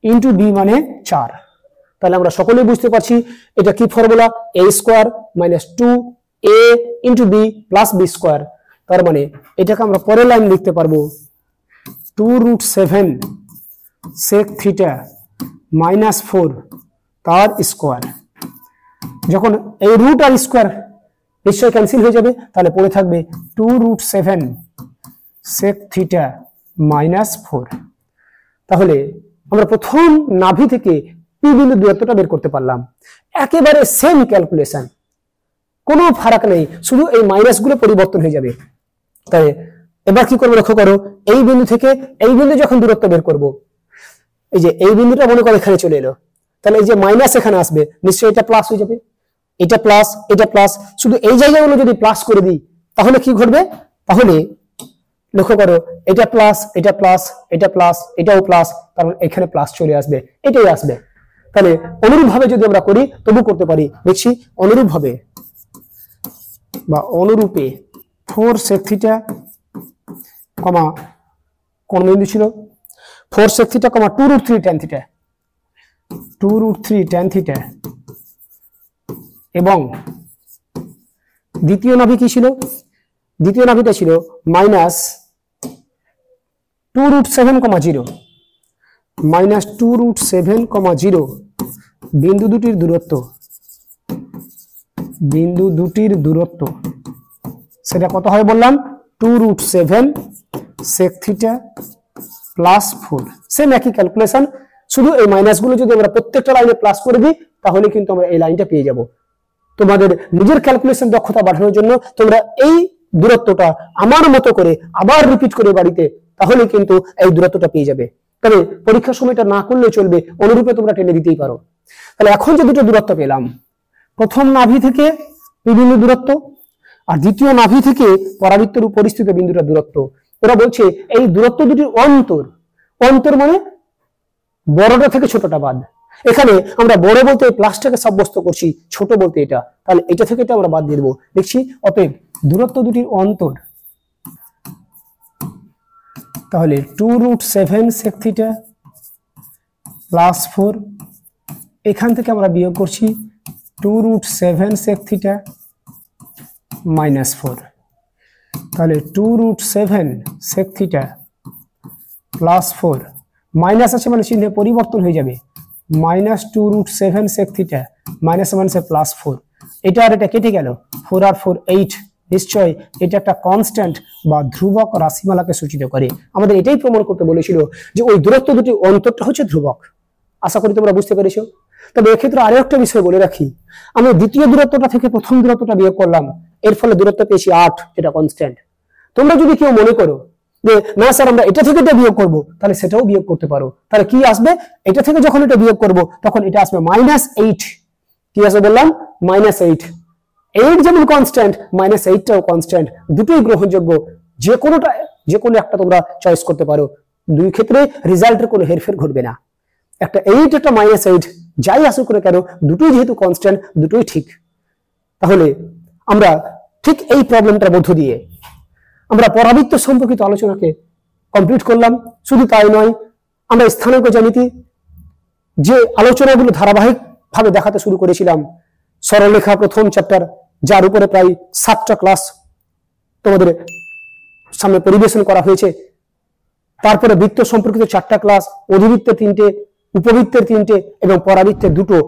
S1: into b মানে 4। তাহলে আমরা সকলেই বুঝতে পারছি এটা কি formula, a square minus 2a into b plus b square. তার মানে এটাকে আমরা পরের লাইন লিখতে পারবো 2 রুট 7 sec থিটা মাইনাস 4 তার স্কয়ার। যখন এই রুট আর স্কয়ার নিশ্চয়ই ক্যান্সেল হয়ে যাবে, তাহলে পড়ে থাকবে 2 রুট 7 sec থিটা মাইনাস 4। তাহলে আমরা প্রথম নাভি থেকে পি বিন্দু দূরত্বটা বের করতে পারলাম, একেবারে সেম ক্যালকুলেশন, কোনো ফারাক নেই, শুধু এই মাইনাস গুলো পরিবর্তন হয়ে যাবে। তাই এবার কি করবো লক্ষ্য করো, এই বিন্দু থেকে এই বিন্দু যখন দূরত্ব বের করব, এই যে এই বিন্দুটা মনে করো এখানে চলে এলো, তাহলে এই যে মাইনাস এখানে আসবে, নিশ্চয়ই এটা প্লাস হয়ে যাবে, এটা প্লাস এটা প্লাস, শুধু এই জায়গাগুলো যদি প্লাস করে দিই তাহলে কি ঘটবে, তাহলে লক্ষ্য করো এটা প্লাস এটা প্লাস এটা প্লাস এটাও প্লাস, কারণ এখানে প্লাস চলে আসবে, এটাই আসবে। তাহলে অনুরূপ ভাবে যদি আমরা করি তবু করতে পারি, দেখছি অনুরূপ ভাবে বা অনুরূপে 4 sec থিটা কমা কোন বিন্দু ছিল 4 sec theta comma 2 root 3 tan theta, 2 root 3 tan theta, এবং দ্বিতীয় নাভি কি ছিল, দ্বিতীয় নাভিটা ছিল মাইনাস 2 রুট 7,0 মাইনাস 2 রুট 7,0 বিন্দু দুটির দূরত্ব, বিন্দু দুটির দূরত্ব সেটা কত হয় বললাম 2 root 7 sec theta plus 4। Same একই ক্যালকুলেশন, শুধু এই মাইনাস গুলো যদি আমরা প্রত্যেকটা লাইনে প্লাস করে দিই তাহলে কিন্তু আমরা এই লাইনটা পেয়ে যাব। তোমাদের নিজের ক্যালকুলেশন দক্ষতা বাড়ানোর জন্য তোমরা এই দূরত্বটা আমার মতো করে আবার রিপিট করে বাড়িতে, তাহলে কিন্তু এই দূরত্বটা পেয়ে যাবে। তবে পরীক্ষার সময়টা না করলে চলবে, অনুরূপে তোমরা টেনে দিতেই পারো। তাহলে এখন যে দুটো দূরত্ব পেলাম, প্রথম নাভি থেকে পি বিন্দু দূরত্ব আর দ্বিতীয় নাভি থেকে পরাবৃত্তের উপরিস্থিত বিন্দুটার দূরত্ব, ওরা বলছে এই দূরত্ব দুটির অন্তর, অন্তর মানে বড়টা থেকে ছোটটা বাদ। এখানে আমরা বড় বলতে প্লাসটাকে সাব্যস্ত করছি, ছোট বলতে এটা, তাহলে এটা থেকে এটা আমরা বাদ দিয়ে দেবো। দেখছি অতএব দূরত্ব দুটির অন্তর, তাহলে 2 রুট 7 sec থিটা প্লাস 4, এখান থেকে আমরা বিয়োগ করছি 2 রুট 7 sec থিটা মাইনাস 4, তাহলে 2 root 7 sec theta plus 4, minus আছে মানে চিহ্নে পরিবর্তন হয়ে যাবে, minus 2 root 7 sec theta minus মাইনাসে প্লাস 4, এটা আর এটা কেটে গেল, 4 আর 4 8, নিশ্চয় এটা একটা কনস্ট্যান্ট বা ধ্রুবক রাশিমালাকে সূচিত করে। আমাদের এটাই প্রমাণ করতে বলেছিল যে ওই দূরত্ব দুটি অন্তরটা হচ্ছে ধ্রুবক। আশা করি তোমরা বুঝতে পেরেছো। তবে এক্ষেত্রে আরো একটা বিষয় বলে রাখি, আমরা দ্বিতীয় দূরত্বটা থেকে প্রথম দূরত্বটা বিয়োগ করলাম, এর ফলে দূরত্ব পেয়েছি 8, যেটা কনস্ট্যান্ট। তোমরা যদি কেউ মনে করো যে না স্যার আমরা এটা থেকে এটা বিয়োগ করব, তাহলে সেটাও বিয়োগ করতে পারো। তাহলে কি আসবে, এটা থেকে যখন এটা বিয়োগ করব তখন এটা আসবে -8, কি আসবে বললাম -8, 8 যেমন কনস্ট্যান্ট -8টাও কনস্ট্যান্ট, দুটোই গ্রহণযোগ্য, যে কোনো একটা তোমরা চয়েস করতে পারো, দুই ক্ষেত্রে রেজাল্টের কোনো হেরফের ঘটবে না। একটা 8 একটা -8 যাই আসুক করে কেন, দুটোই যেহেতু কনস্ট্যান্ট, দুটোই ঠিক। তাহলে আমরা ঠিক এই প্রবলেমটার মধ্য দিয়ে আমরা পরাবৃত্ত সম্পর্কিত আলোচনাকে কমপ্লিট করলাম। শুধু তাই নয়, আমরা স্থানাঙ্ক জ্যামিতি যে আলোচনাগুলো ধারাবাহিকভাবে দেখাতে শুরু করেছিলাম, সরলরেখা প্রথম চ্যাপ্টার, যার উপরে প্রায় 7টা ক্লাস তোমাদের সামনে পরিবেশন করা হয়েছে। তারপরে বৃত্ত সম্পর্কিত 4টা ক্লাস, অধিবৃত্তের 3টে, উপবৃত্তের 3টে এবং পরাবৃত্তের 2টো,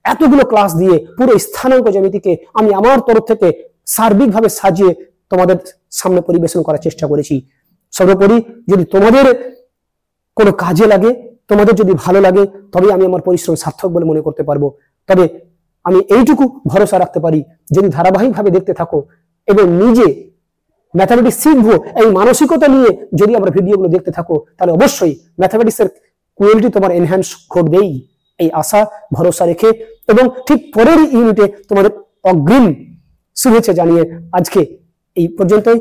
S1: এতগুলো ক্লাস দিয়ে পুরো স্থানাঙ্ক জ্যামিতিকে আমি আমার তরফ থেকে সার্বিকভাবে সাজিয়ে তোমাদের সামনে পরিবেশন করার চেষ্টা করেছি। সর্বোপরি যদি তোমাদের কোনো কাজে লাগে, তোমাদের যদি ভালো লাগে, তবে আমি আমার পরিশ্রম সার্থক বলে মনে করতে পারবো। তবে আমি এইটুকু ভরসা রাখতে পারি, যদি ধারাবাহিকভাবে দেখতে থাকো এবং নিজে ম্যাথামেটিক্স শিখবো এই মানসিকতা নিয়ে যদি আমরা ভিডিওগুলো দেখতে থাকো, তাহলে অবশ্যই ম্যাথামেটিক্সের কোয়ালিটি তোমার এনহ্যান্স ঘটবেই, এই আশা ভরসা রেখে এবং ঠিক পরের ইউনিটে তোমাদের অগ্রিম শুভেচ্ছা জানিয়ে আজকে এই পর্যন্তই।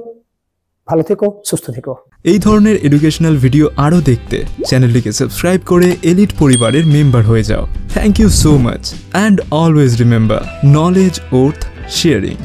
S1: ভালো থেকো, সুস্থ থেকো।
S2: এই ধরনের এডুকেশনাল ভিডিও আরও দেখতে চ্যানেলটিকে সাবস্ক্রাইব করে এলিট পরিবারের মেম্বার হয়ে যাও। Thank you so much and always remember, knowledge worth sharing.